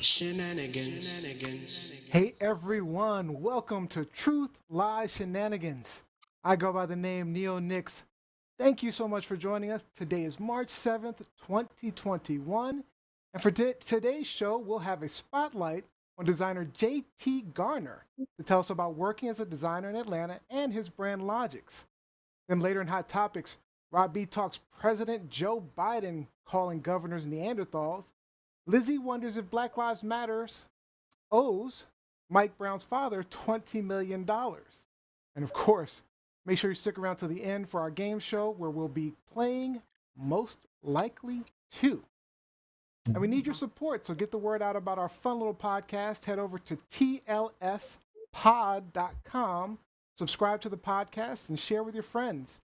Shenanigans. Hey everyone, welcome to Truth Lies Shenanigans. I go by the name Neo Nix. Thank you so much for joining us. Today is March 7th, 2021. And for today's show, we'll have a spotlight on designer J.T. Garner to tell us about working as a designer in Atlanta and his brand Logicz. Then later in Hot Topics, Rob B talks President Joe Biden calling governors Neanderthals. Lizzie wonders if Black Lives Matters owes Mike Brown's father $20 million. And of course, make sure you stick around to the end for our game show where we'll be playing Most Likely To. And we need your support, so get the word out about our fun little podcast. Head over to TLSpod.com, subscribe to the podcast, and share with your friends.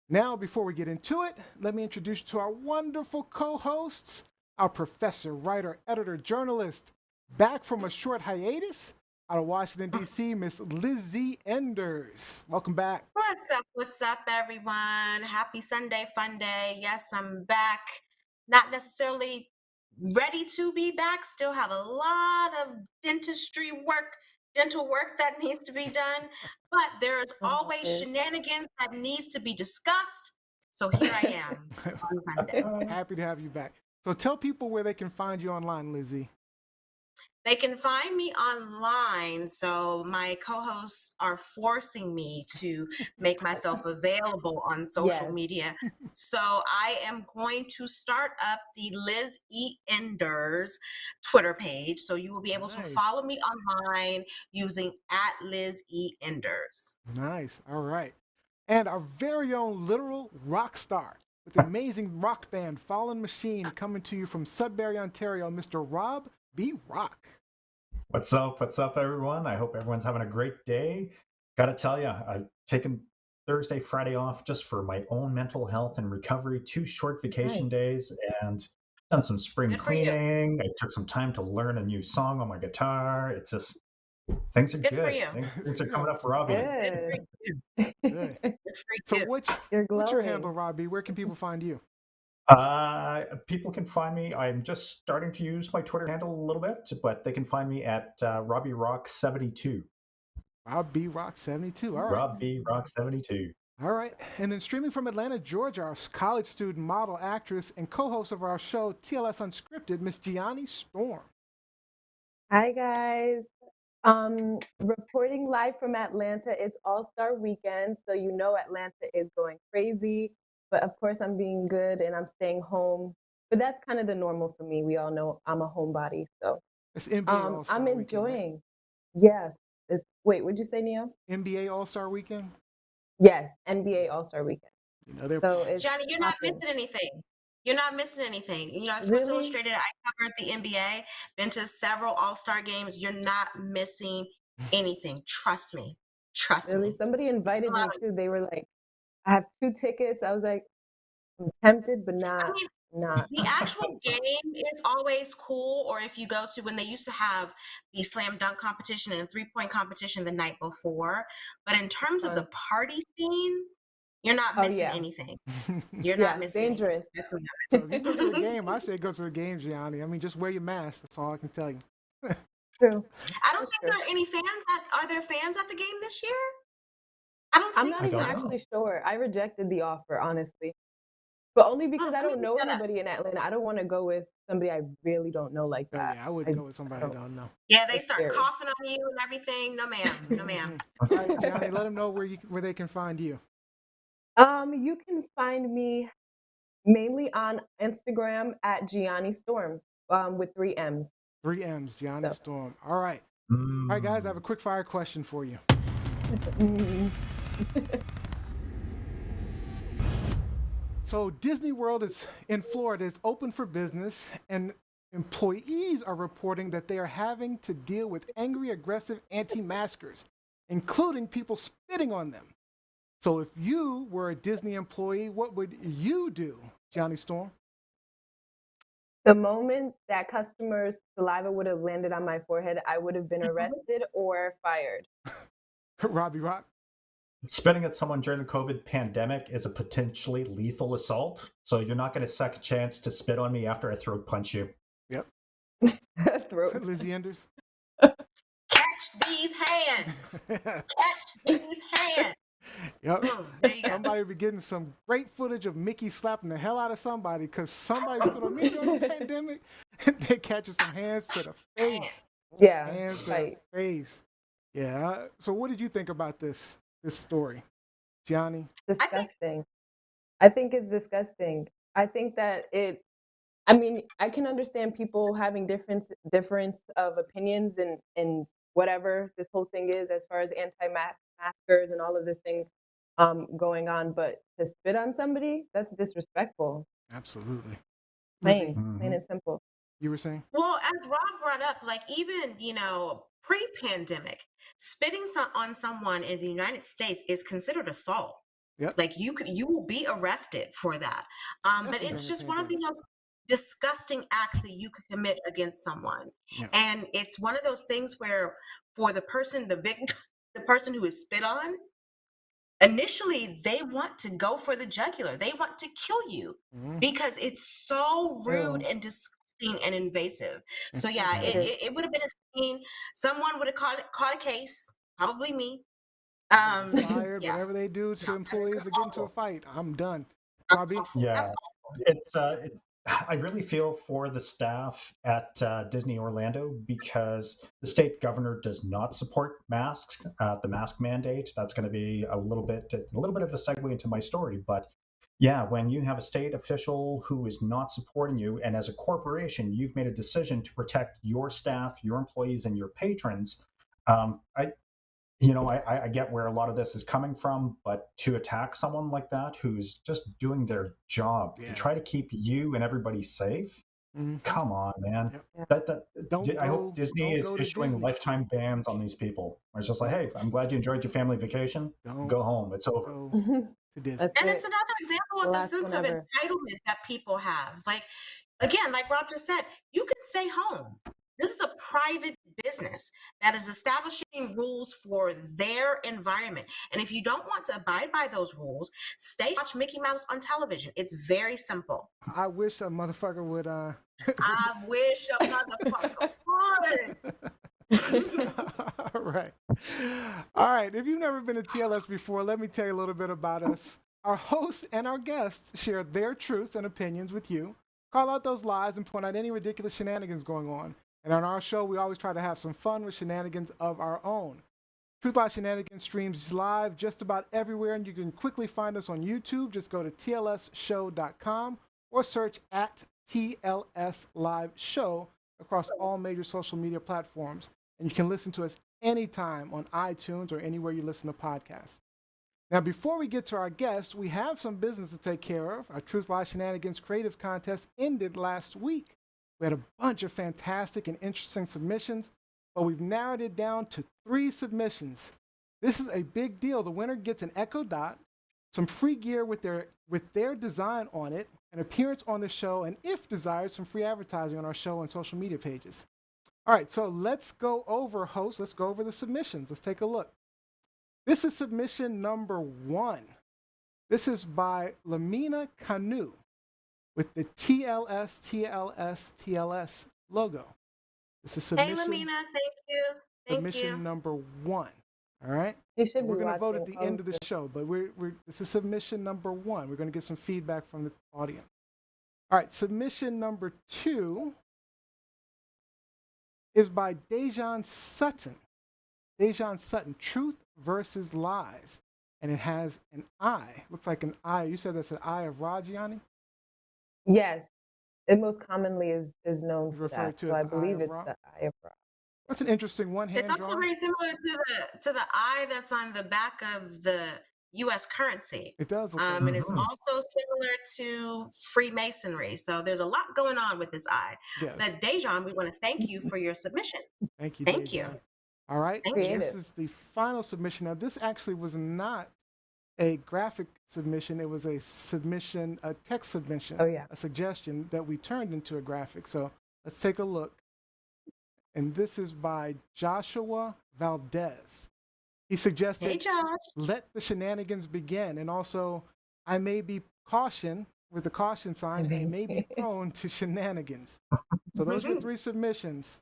Now, before we get into it, let me introduce you to our wonderful co-hosts, our professor, writer, editor, journalist, back from a short hiatus out of Washington, D.C., Miss Lizzie Enders. Welcome back. What's up, everyone? Happy Sunday, fun day. Yes, I'm back. Not necessarily ready to be back. Still have a lot of dental work that needs to be done. But there's always shenanigans that needs to be discussed. So here I am on Sunday. Happy to have you back. So tell people where they can find you online, Lizzie. They can find me online. So my co-hosts are forcing me to make myself available on social media. So I am going to start up the Liz E. Enders Twitter page. So you will be able to follow me online using @LizEnders. Nice. All right. And our very own literal rock star with the amazing rock band Fallen Machine coming to you from Sudbury, Ontario, Mr. Rob B. Rock. What's up, everyone? I hope everyone's having a great day. Gotta tell you, I've taken Thursday, Friday off just for my own mental health and recovery, 2 short vacation days, and done some spring cleaning. I took some time to learn a new song on my guitar. It's just, things are good. For you. Things are coming up for Robbie. Good. So what's your handle, Robbie? Where can people find you? People can find me. I'm just starting to use my Twitter handle a little bit, but they can find me at Robbie Rock 72. Rob B. Rock 72. All right. Rob B. Rock 72. All right. And then streaming from Atlanta, Georgia, our college student, model, actress, and co-host of our show, TLS Unscripted, Miss Gianni Storm. Hi, guys. Reporting live from Atlanta. It's All-Star Weekend, so you know Atlanta is going crazy. But of course, I'm being good and I'm staying home. But that's kind of the normal for me. We all know I'm a homebody, so it's NBA All-Star I'm Weekend, enjoying. Right? Yes. Wait, what'd you say, Neo? NBA All-Star Weekend. Yes, NBA All-Star Weekend. You know, Johnny, you're not missing anything. You're not missing anything. You know, Sports Illustrated, I covered the NBA, been to several All-Star games. You're not missing anything. Trust me. Trust me. Somebody invited me too. They were like, I have 2 tickets. I was like, I'm tempted, but not. The actual game is always cool. Or if you go to when they used to have the slam dunk competition and 3-point competition the night before. But in terms of the party scene, you're not missing anything. You're not missing dangerous. So if you go to the game, I say go to the game, Gianni. I mean, just wear your mask. That's all I can tell you. True. I don't think there are any fans. Are there fans at the game this year? I'm not even actually sure. I rejected the offer, honestly. But only because I don't know anybody in Atlanta. I don't want to go with somebody I really don't know like that. Yeah, I wouldn't go with somebody I don't know. Yeah, they start coughing on you and everything. No, ma'am. No, ma'am. All right, Johnny, let them know where they can find you. You can find me mainly on Instagram at Gianni Storm with 3 M's. 3 M's, Gianni Storm. All right. All right, guys, I have a quick fire question for you. So Disney World in Florida is open for business, and employees are reporting that they are having to deal with angry, aggressive anti-maskers, including people spitting on them. So if you were a Disney employee, what would you do, Gianni Storm? The moment that customer's saliva would have landed on my forehead, I would have been arrested or fired. Robbie Rock? Spitting at someone during the COVID pandemic is a potentially lethal assault, so you're not going to second chance to spit on me after I throat punch you. Yep. Throat. Lizzie Enders. Catch these hands. Catch these hands. Yep. There you go. Somebody will be getting some great footage of Mickey slapping the hell out of somebody because somebody spit on me during the pandemic. They catching some hands to the face. Yeah. Hands to the face. Yeah. So what did you think about this story, Gianni? Disgusting. I think it's disgusting. I think that I can understand people having difference of opinions and whatever this whole thing is as far as anti-maskers and all of this thing going on, but to spit on somebody, that's disrespectful. Absolutely. Plain and simple. You were saying? Well, as Rob brought up, like even, pre-pandemic, spitting on someone in the United States is considered assault. Yep. Like you will be arrested for that. But it's just one of the most disgusting acts that you could commit against someone. Yeah. And it's one of those things where for the person, the person who is spit on, initially they want to go for the jugular. They want to kill you because it's so rude and disgusting and invasive. So yeah, it would have been a scene. Someone would have caught a case, probably me. Fired, whatever they do to employees to get into a fight, I'm done. Robbie? Yeah, it's I really feel for the staff at Disney Orlando because the state governor does not support masks, the mask mandate. That's going to be a little bit of a segue into my story. But yeah, when you have a state official who is not supporting you, and as a corporation, you've made a decision to protect your staff, your employees, and your patrons, I get where a lot of this is coming from, but to attack someone like that who's just doing their job to try to keep you and everybody safe, come on, man. Yep. I hope Disney is issuing lifetime bans on these people. Where it's just like, hey, I'm glad you enjoyed your family vacation. Go home. It's over. And it's another example of the sense of entitlement that people have. Like, again, like Rob just said, you can stay home. This is a private business that is establishing rules for their environment. And if you don't want to abide by those rules, stay watch Mickey Mouse on television. It's very simple. I wish a motherfucker would. I wish a motherfucker would. All right. If you've never been to TLS before, let me tell you a little bit about us. Our hosts and our guests share their truths and opinions with you, call out those lies, and point out any ridiculous shenanigans going on. And on our show, we always try to have some fun with shenanigans of our own. Truth Lies Shenanigans streams live just about everywhere, and you can quickly find us on YouTube. Just go to TLSshow.com or search at TLSLiveShow across all major social media platforms. And you can listen to us anytime on iTunes or anywhere you listen to podcasts. Now, before we get to our guests, we have some business to take care of. Our Truth Lies Shenanigans Creatives Contest ended last week. We had a bunch of fantastic and interesting submissions, but we've narrowed it down to 3 submissions. This is a big deal. The winner gets an Echo Dot, some free gear with their design on it, an appearance on the show, and if desired, some free advertising on our show and social media pages. All right, so let's go over the submissions. Let's take a look. This is submission number 1. This is by Lamina Kanu with the TLS logo. This is submission. Hey, Lamina, thank you. Submission number 1. All right. You should We're going to vote at the end of the show, but this is submission number 1. We're going to get some feedback from the audience. All right. Submission number 2 is by Dejan Sutton. Dejan Sutton, Truth versus Lies. And it has an eye. Looks like an eye. You said that's an eye of Ra, Gianni? Yes. It most commonly is known for referred that. to So as I the believe eye of it's Ra. the eye of Ra. That's an interesting one. It's also very similar to the eye that's on the back of the U.S. currency. It does. And it's also similar to Freemasonry. So there's a lot going on with this eye. Yes. But Dejan, we want to thank you for your submission. Thank you. Thank Dejan. you. All right. Creative. This is the final submission. Now, this actually was not a graphic submission. It was a submission, a text submission, a suggestion that we turned into a graphic. So let's take a look. And this is by Joshua Valdez. He suggested, hey, Josh, let the shenanigans begin. And also, I may be cautioned with the caution sign and may be prone to shenanigans. So those are your 3 submissions.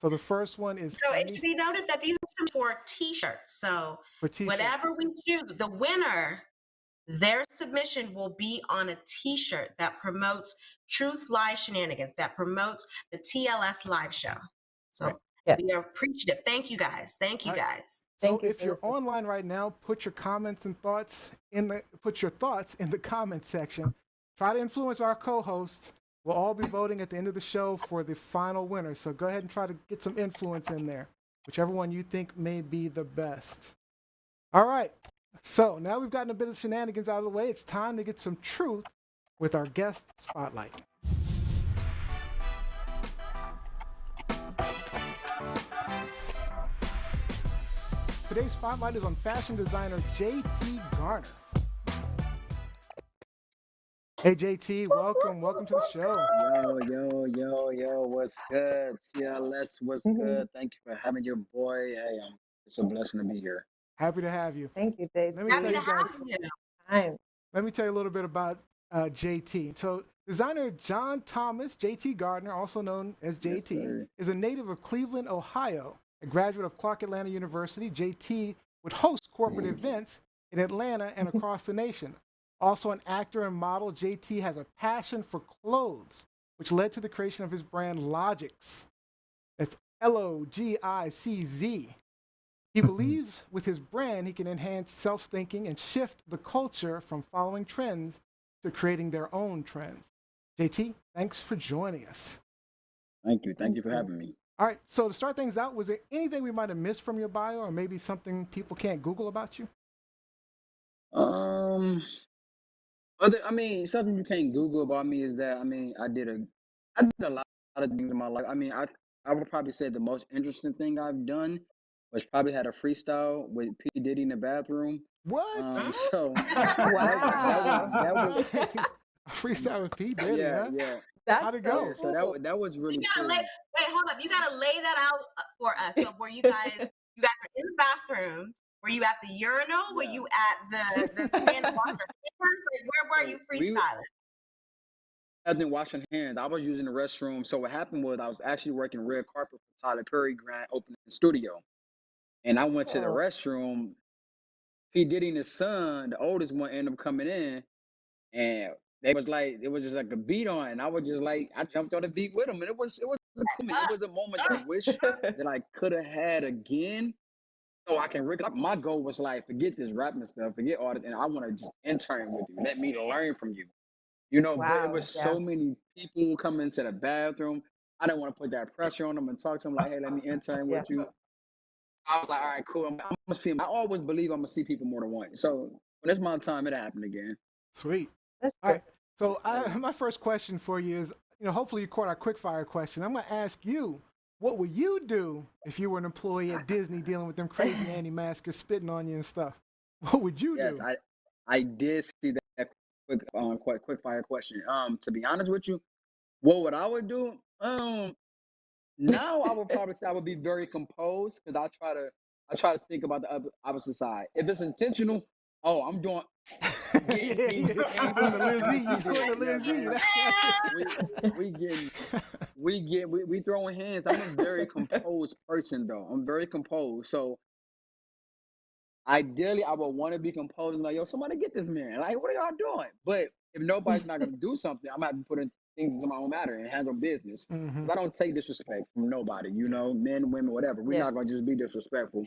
So the first one is So it should be noted that these are for T-shirts. So whatever we choose, the winner, their submission will be on a T-shirt that promotes Truth Live Shenanigans, that promotes the TLS Live Show. So we are appreciative. Thank you guys. Thank you guys. So if you're online right now, put your comments and thoughts in the comment section. Try to influence our co-hosts. We'll all be voting at the end of the show for the final winner. So go ahead and try to get some influence in there, whichever one you think may be the best. All right. So now we've gotten a bit of shenanigans out of the way. It's time to get some truth with our guest spotlight. Today's spotlight is on fashion designer JT Garner. Hey JT, welcome to the show. Yo, what's good? TLS, what's good? Thank you for having your boy. Hey, it's a blessing to be here. Happy to have you. Thank you, JT. Happy to have you. Let me tell you a little bit about JT. So designer John Thomas, JT Gardner, also known as JT, is a native of Cleveland, Ohio. A graduate of Clark Atlanta University, JT would host corporate events in Atlanta and across the nation. Also an actor and model, JT has a passion for clothes, which led to the creation of his brand Logicz. That's Logicz. He believes with his brand he can enhance self-thinking and shift the culture from following trends to creating their own trends. JT, thanks for joining us. Thank you for having me. All right, so to start things out, was there anything we might have missed from your bio, or maybe something people can't Google about you? Something you can't Google about me is that I did a lot of things in my life. I would probably say the most interesting thing I've done was probably had a freestyle with P. Diddy in the bathroom. What? So wow, that was a freestyle with P. Diddy, huh? Yeah. How'd it go? Yeah, so that was really cool. Wait, hold up. You gotta lay that out for us. So were you guys are in the bathroom? Were you at the urinal? Yeah. Were you at the stand washing hands? Like, where were you freestyling? I've been washing hands. I was using the restroom. So what happened was I was actually working red carpet for Tyler Perry grand opening studio. And I went to the restroom. P. Diddy and his son, the oldest one, ended up coming in, and it was just like a beat on, and I was just like, I jumped on the beat with him, and it was a moment that I wish that I could have had again, so I can my goal was like, forget this rapping stuff, forget all this, and I want to just intern with you, let me learn from you, But it was so many people coming into the bathroom. I didn't want to put that pressure on them and talk to them like, hey, let me intern with you. I was like, all right, cool. I'm gonna see him. I always believe I'm gonna see people more than once. So when it's my time, it happened again. Sweet. All right. So my first question for you is, hopefully you caught our quick fire question. I'm gonna ask you, what would you do if you were an employee at Disney dealing with them crazy anti-maskers spitting on you and stuff? What would you do? Yes, I did see that quick fire question. To be honest with you, what would I do? Now I would probably say I would be very composed because I try to think about the opposite side. If it's intentional, I'm doing. We throwing hands. I'm a very composed person though. I'm very composed. So ideally, I would want to be composed and like, yo, somebody get this man. Like, what are y'all doing? But if nobody's not gonna do something, I'm gonna have to put in things into my own matter and handle business. I don't take disrespect from nobody, men, women, whatever. We're not gonna just be disrespectful.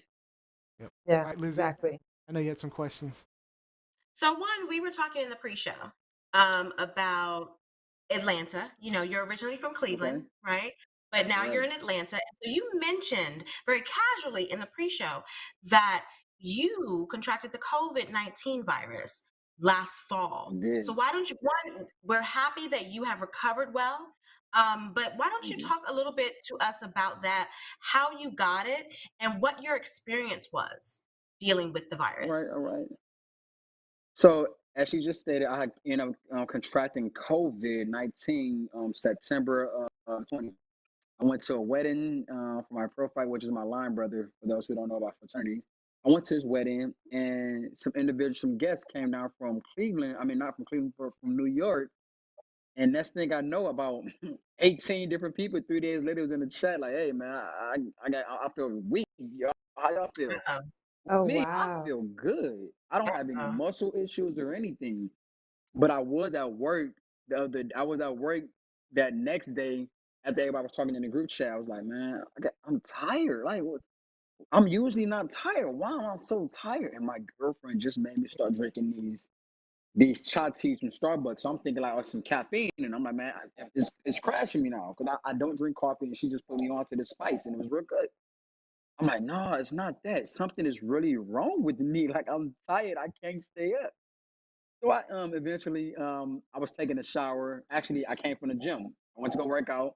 Yep. Yeah, right, Lizzie, exactly. I know you had some questions. So one, we were talking in the pre-show about Atlanta. You're originally from Cleveland, right? But now you're in Atlanta. So you mentioned very casually in the pre-show that you contracted the COVID-19 virus last fall. So why don't you, we're happy that you have recovered well, but why don't you talk a little bit to us about that, how you got it, and what your experience was dealing with the virus? All right. So as she just stated, I had contracting COVID-19 September of 20. I went to a wedding for my profile, which is my line brother, for those who don't know about fraternities. I went to his wedding, and some guests came down from Cleveland. I mean, not from Cleveland, but from New York. And next thing I know, about 18 different people 3 days later was in the chat like, "Hey man, I feel weak. Y'all, how y'all feel?" Uh-oh. Oh, Me, I wow. feel good. I don't have any Uh-oh. muscle issues or anything. But I was at work that next day after everybody was talking in the group chat. I was like, man, I'm tired. Like, what? I'm usually not tired. Why am I so tired? And my girlfriend just made me start drinking these chai teas from Starbucks. So I'm thinking like, oh, some caffeine, and I'm like, man, it's crashing me now because I don't drink coffee, and she just put me onto the spice, and it was real good. I'm like, no, it's not that. Something is really wrong with me. Like I'm tired. I can't stay up. So I eventually I was taking a shower. Actually, I came from the gym. I went to go work out.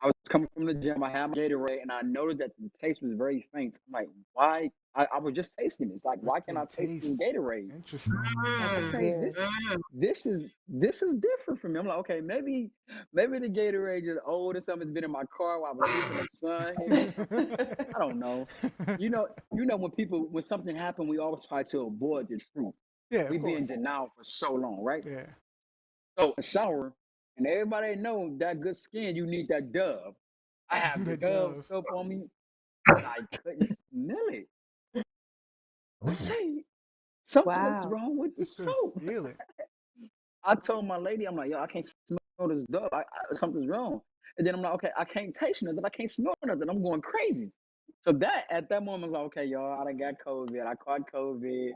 I was coming from the gym. I had my Gatorade, and I noticed that the taste was very faint. I'm like, why? I was just tasting this. Like, why can't I Good taste this taste. Gatorade? Interesting. I That's Mm, say weird. mm. this is different for me. I'm like, okay, maybe the Gatorade is old or something. It's been in my car while I was sleeping. The sun hit it. I don't know. When something happened, we always try to avoid the truth. Yeah, We of be in course. denial for so long, right? Yeah. So a shower, and everybody know that good skin, you need that Dove. I have the The Dove dove. soap on me, and I couldn't smell it. I Ooh. say something is Wow. wrong with the Just couldn't soap. feel it. I told my lady, I'm like, yo, I can't smell this Dove. Something's wrong. And then I'm like, okay, I can't taste nothing. I can't smell nothing. I'm going crazy. So that at that moment, I was like, okay, y'all, I done got COVID. I caught COVID.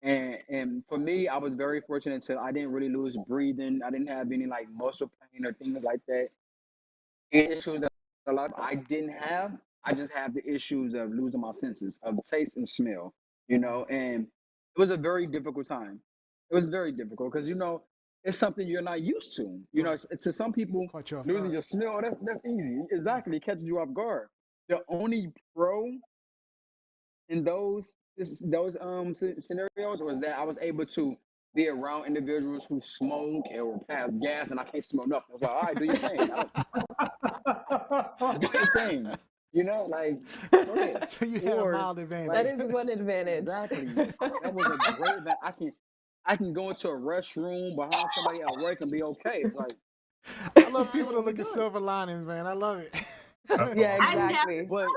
And for me, I was very fortunate to I didn't really lose breathing. I didn't have any like muscle pain or things like that. Issues that a lot I didn't have. I just have the issues of losing my senses of taste and smell, and it was a very difficult time. It was very difficult because it's something you're not used to. Right. To some people, Caught you off losing guard. your smell, that's easy. Yeah. Exactly, it catches you off guard. The only pro in those scenarios was that I was able to be around individuals who smoke or pass gas, and I can't smell nothing. I was like, all right, do your thing. I don't do your thing. Like go ahead. So you had a Or mild That like advantage. is one advantage. exactly. That was a great event. I can go into a restroom behind somebody at work and be okay. Like, I love people to we look at good. silver linings, man. I love it. That's Yeah, I awesome. never exactly. But thought of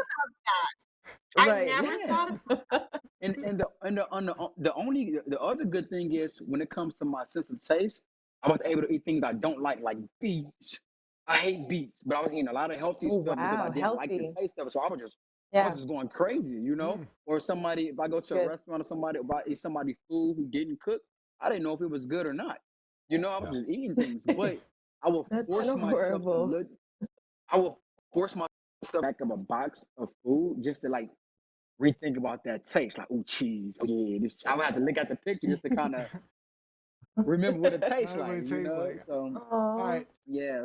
that. I Right. never yeah. thought of The other good thing is when it comes to my sense of taste, I was able to eat things I don't like beets. I hate beets, but I was eating a lot of healthy Oh, stuff because I wow. didn't like the Healthy. taste of it. So I was Yeah, just going crazy, Mm. Or somebody, if I go to a good. restaurant or somebody, if I eat somebody food who didn't cook, I didn't know if it was good or not. I was Yeah. just eating things, but I would That's kind force of myself to horrible. look. I would force myself back of a box of food just to like rethink about that taste. Like, oh, cheese. Oh, yeah, this. I would have to look at the picture just to kind of remember what it tastes That's what like, it tastes like. So, All Oh, right. yeah,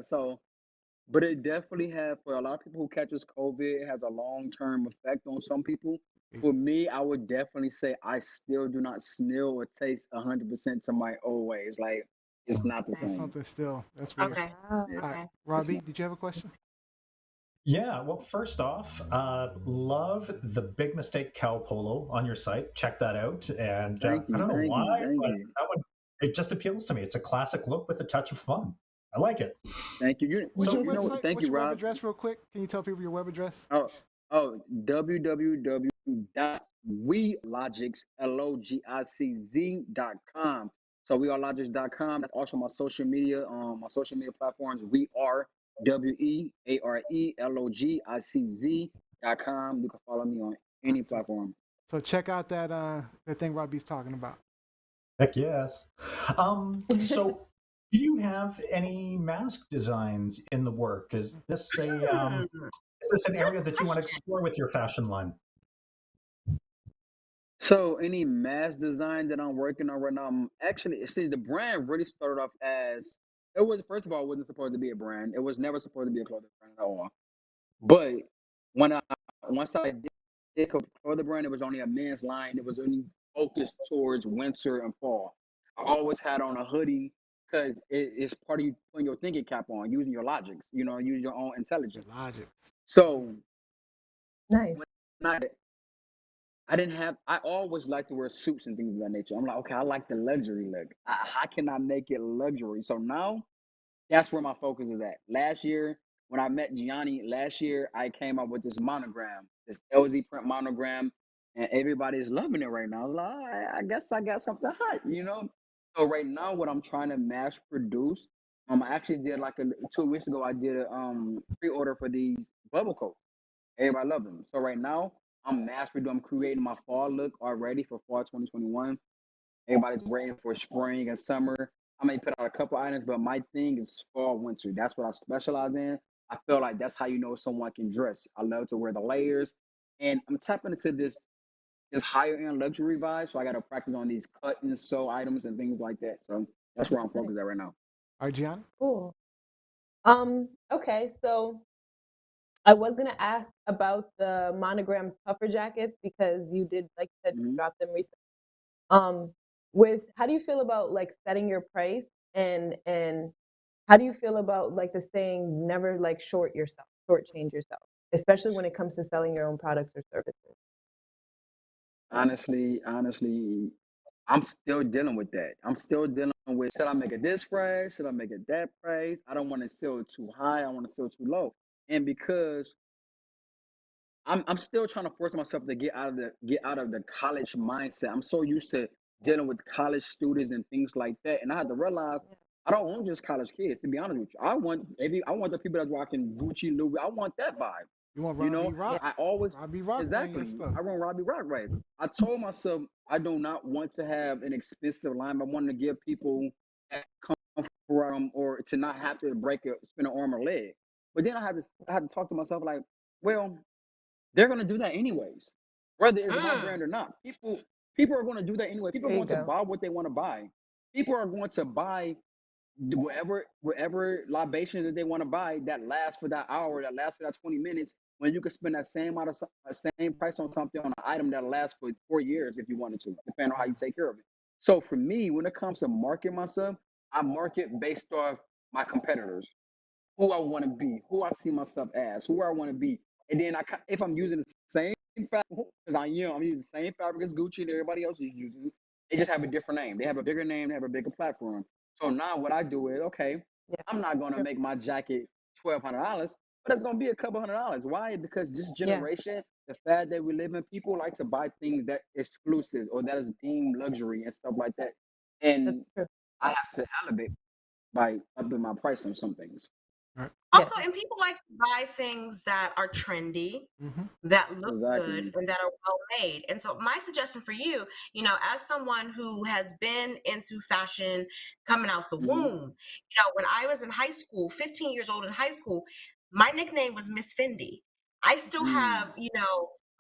but it definitely for a lot of people who catches COVID, it has a long-term effect on some people. For me, I would definitely say I still do not smell or taste 100% to my old ways. Like, it's not the That's same. something still. That's that. weird. Okay. wow. Yeah, All right. Okay. it's Robbie, not. did you have a question? Yeah, well, first off, love the Big Mistake Cow Polo on your site. Check that out. And Thank I you, don't know thank why, you, thank but you, that one, it just appeals to me. It's a classic look with a touch of fun. I like it. thank you. What's your Thank what's you, your web Rob. address, real quick? Can you tell people your web address? Oh, www.wearelogicz.com. So wearelogicz.com. That's also my social media, my social media platforms. We are WeAreLogicz.com. You can follow me on All right, any platform. so check out that thing Robbie's talking about. Heck yes. So do you have any mask designs in the work? Hmm, Is this an good area that you want to question. explore with your fashion line? So any mass design that I'm working on right now, actually, see, the brand really started off as it was. First of all, it wasn't supposed to be a brand. It was never supposed to be a clothing brand at all. But when I once I did for the brand, it was only a men's line. It was only focused towards winter and fall. I always had on a hoodie because it's part of you putting your thinking cap on, using your logics, use your own Your intelligence. logic. So Nice. when I I didn't have. I always liked to wear suits and things of that nature. I'm like, okay, I like the luxury look. How can I make it luxury? So now that's where my focus is at. Last year, when I met Gianni, last year I came up with this monogram, this LZ print monogram, and everybody's loving it right now. I was like, all right, I guess I got something hot, you know. So right now, what I'm trying to mass produce, I actually did like 2 weeks ago. I did a pre-order for these bubble coats. Everybody love them. So right now, I'm mass producing. I'm creating my fall look already for fall 2021. Everybody's waiting for spring and summer. I may put out a couple items, but my thing is fall winter. That's what I specialize in. I feel like that's how you know someone can dress. I love to wear the layers, and I'm tapping into this higher end luxury vibe. So I got to practice on these cut and sew items and things like that. So that's where I'm focused at right now. All right, Gianni? Cool. Okay, so I was gonna ask about the monogram puffer jackets because you did, like you said, you Hmm. dropped them recently. Um, with how do you feel about like setting your price and how do you feel about like the saying never like shortchange yourself, especially when it comes to selling your own products or services? Honestly, I'm still dealing with that. I'm still dealing with, should I make it this price? Should I make it that price? I don't want to sell too high. I want to sell too low. And because I'm still trying to force myself to get out of the college mindset. I'm so used to dealing with college students and things like that. And I had to realize I don't want just college kids, to be honest with you. I want the people that's rocking Gucci, Louis. I want that vibe. You want You Robbie know, Yeah, Rock? I always Robbie Rock wearing your exactly. stuff. I want Robbie Rock right. I told myself I do not want to have an expensive line. I want to give people that comfort or to not have to spin an arm or leg. But then I had to talk to myself like, well, they're going to do that anyways, whether it's my Mm. brand or not. People are going to do that anyway. People are there you going to go. buy what they want to buy. People are going to buy whatever libation that they want to buy that lasts for that hour, that lasts for that 20 minutes, when you could spend that same amount of same price on something, on an item that lasts for 4 years if you wanted to, depending on how you take care of it. So for me, when it comes to market myself, I market based off my competitors, who I want to be, who I see myself as, who I want to be. And then if I'm using the same fabric, because I'm using the same fabric as Gucci and everybody else is using, they just have a different name. They have a bigger name, they have a bigger platform. So now what I do is, okay, Yeah, I'm not gonna sure. make my jacket $1,200, but it's gonna be a couple $100. Why? Because this Yeah, generation, the fad that we live in, people like to buy things that exclusive or that is deemed luxury and stuff like that. that's And true. I have to elevate by upping my price on some things. All right. Yeah, Also, and people like to buy things that are trendy, Mm-hmm. that look good, Exactly. and that are well made. And so, my suggestion for you, as someone who has been into fashion coming out the Hmm. womb, when I was in high school, 15 years old in high school, my nickname was Miss Fendi. I still Mm. have,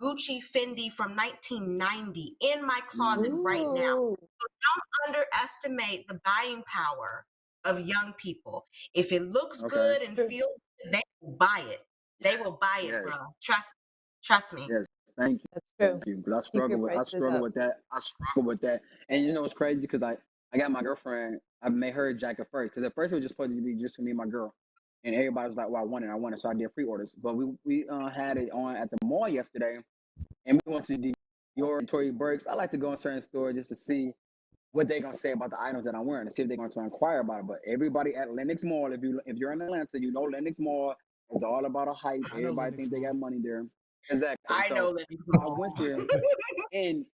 Gucci Fendi from 1990 in my closet Mhm. right now. ooh, So don't underestimate the buying power of young people. If it looks Okay. good and true. feels good, they will buy it. They Yes. will buy it, Yes. bro. Trust me. Yes. Thank That's you. true. Thank you. Because Keep your I prices struggle up. with that. I struggle with that. And you know what's crazy? Because I got my girlfriend. I made her a jacket first. Because at first it was just supposed to be just for me and my girl. And everybody was like, "Well, I want it." So I did pre-orders. But we had it on at the mall yesterday, and we went to Dior and Tory Burks. I like to go in certain stores just to see what they're gonna say about the items that I'm wearing to see if they're going to inquire about it. But everybody at Lenox Mall, if you're in Atlanta, you know Lenox Mall is all about a hype. I know Everybody Lennox think they got Mall. money there. Exactly. I know So Living I went Small. there, and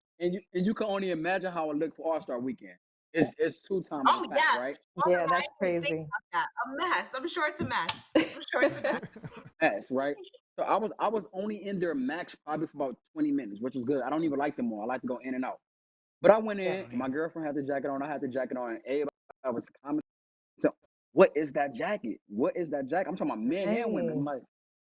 you can only imagine how it looked for All Star Weekend. It's 2 times Oh packed, yes. right? Yeah, I that's didn't even think crazy. about that. A mess. I'm sure it's a mess. I'm sure it's a mess. Yes, right. So I was only in there max probably for about 20 minutes, which is good. I don't even like them all. I like to go in and out. But I went Yeah, I in. don't My either. girlfriend had the jacket on. I had the jacket on, and everybody was commenting. So, what is that jacket? What is that jacket? I'm talking about men and women. I'm nice, like,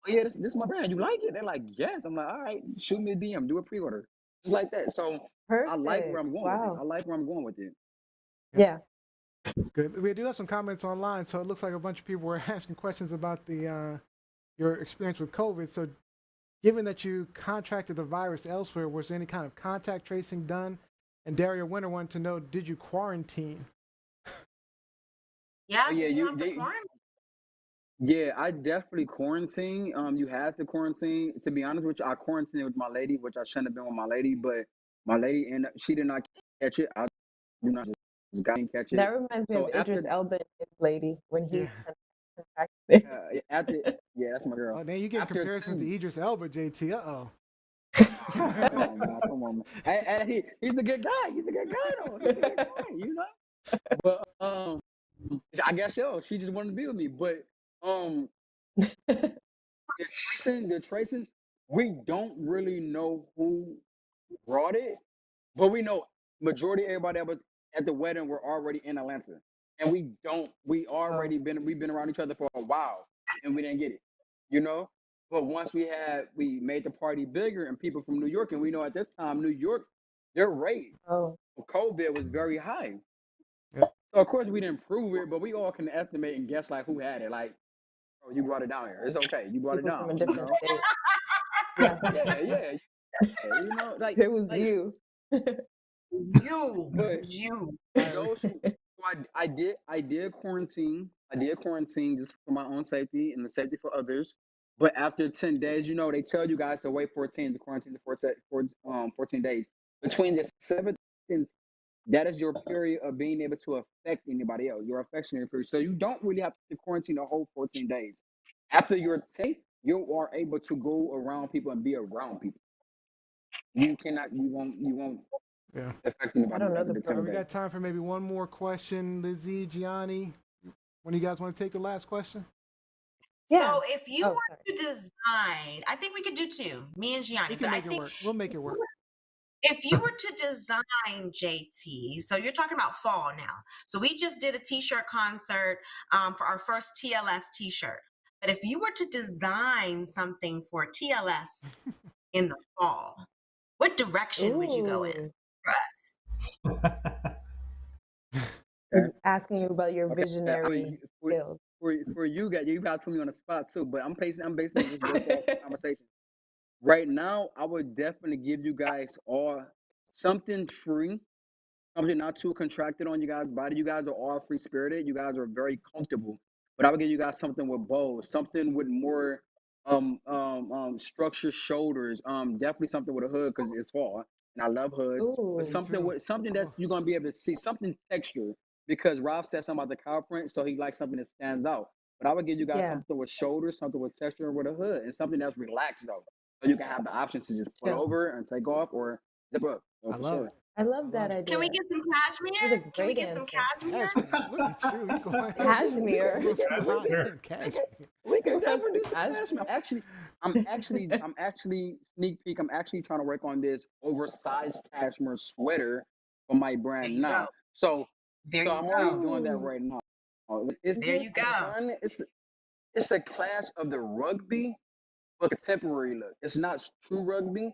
oh yeah, this is my brand. You like it? They're like, yes. I'm like, all right, shoot me a DM, do a pre-order, just like that. So I like where perfect. I'm going with it. Wow. I like where I'm going with it. Yeah, Yeah. good. We do have some comments online, so it looks like a bunch of people were asking questions about the your experience with COVID. So, given that you contracted the virus elsewhere, was there any kind of contact tracing done? And Daria Winter wanted to know, did you quarantine? Yeah, Oh yeah, did you you have to they quarantine? Yeah, I definitely quarantine. You have to quarantine. To be honest with you, I quarantined with my lady, which I shouldn't have been with my lady, but my lady and she did not catch it. I do not just got catch That it. reminds me of So Idris after Elba and his lady when he Yeah. contracted it. after yeah, that's my girl. Oh, now you getting After comparisons to 10, Idris Elba, JT. Uh-oh. come on, man, come on, man. And he's a good guy. He's a good guy though. He's a good guy, you know. But I guess she just wanted to be with me. But um, the tracing, we don't really know who brought it, but we know majority of everybody that was at the wedding were already in Atlanta, and Oh, we've been around each other for a while, and we didn't get it, you know. But once we made the party bigger, and people from New York, and we know at this time New York, their rate oh, of COVID was very high. Yep. So of course we didn't prove it, but we all can estimate and guess like who had it. Like, oh, you brought it down here. It's okay. You brought it people from a down. You different know. state. Yeah, Yeah, yeah, yeah. You know, it was you. but You. those who so I did quarantine. I did quarantine just for my own safety and the safety for others. But after 10 days, they tell you guys to wait 14 to quarantine for 14 days. Between the 7th and that is your period of being able to affect anybody else, your affectionate period. So you don't really have to quarantine the whole 14 days. After your 10th, you are able to go around people and be around people. You won't Yeah. affect I anybody don't know after the the All right, 10th we program. day. got time for maybe one more question. Lizzie, Gianni, one of you guys want to take the last question? Yeah. So if you Oh, were sorry. to design, I think we could do two, me and We Gianni, can but I make it think work. We'll make it work. if you were to design JT, so you're talking about fall now. So we just did a t-shirt concert for our first TLS t-shirt. But if you were to design something for TLS in the fall, what direction would you go in Ooh, for us? Okay. asking you about your Okay. visionary skills. For you guys put me on the spot too, but I'm basing this off the conversation. Right now, I would definitely give you guys all something free. Something not too contracted on you guys' body. You guys are all free spirited. You guys are very comfortable. But I would give you guys something with bows, something with more structured shoulders. Definitely something with a hood because it's fall and I love hoods. But Me Ooh, something too. with something Oh, that's you're gonna be able to see something texture because Ralph said something about the cow print, so he likes something that stands out. But I would give you guys yeah, something with shoulders, something with texture with a hood, and something that's relaxed though, so you can have the option to just pull chill. over and take off or zip up. So I for love sure. it. I I love that love it. Can we idea. get some It was a cashmere? Can we great get some answer. cashmere? Cashmere. Look at you. You going Cashmere. you go to the That's high true. end cashmere. We can What's definitely the do some cashmere. cashmere? I'm actually sneak peek. I'm actually trying to work on this oversized cashmere sweater for my There brand you go. now. So, There so you I'm already go. doing that Ooh, right now. It's There you interesting. go. fun. It's a clash of the rugby, but contemporary look. It's not true rugby,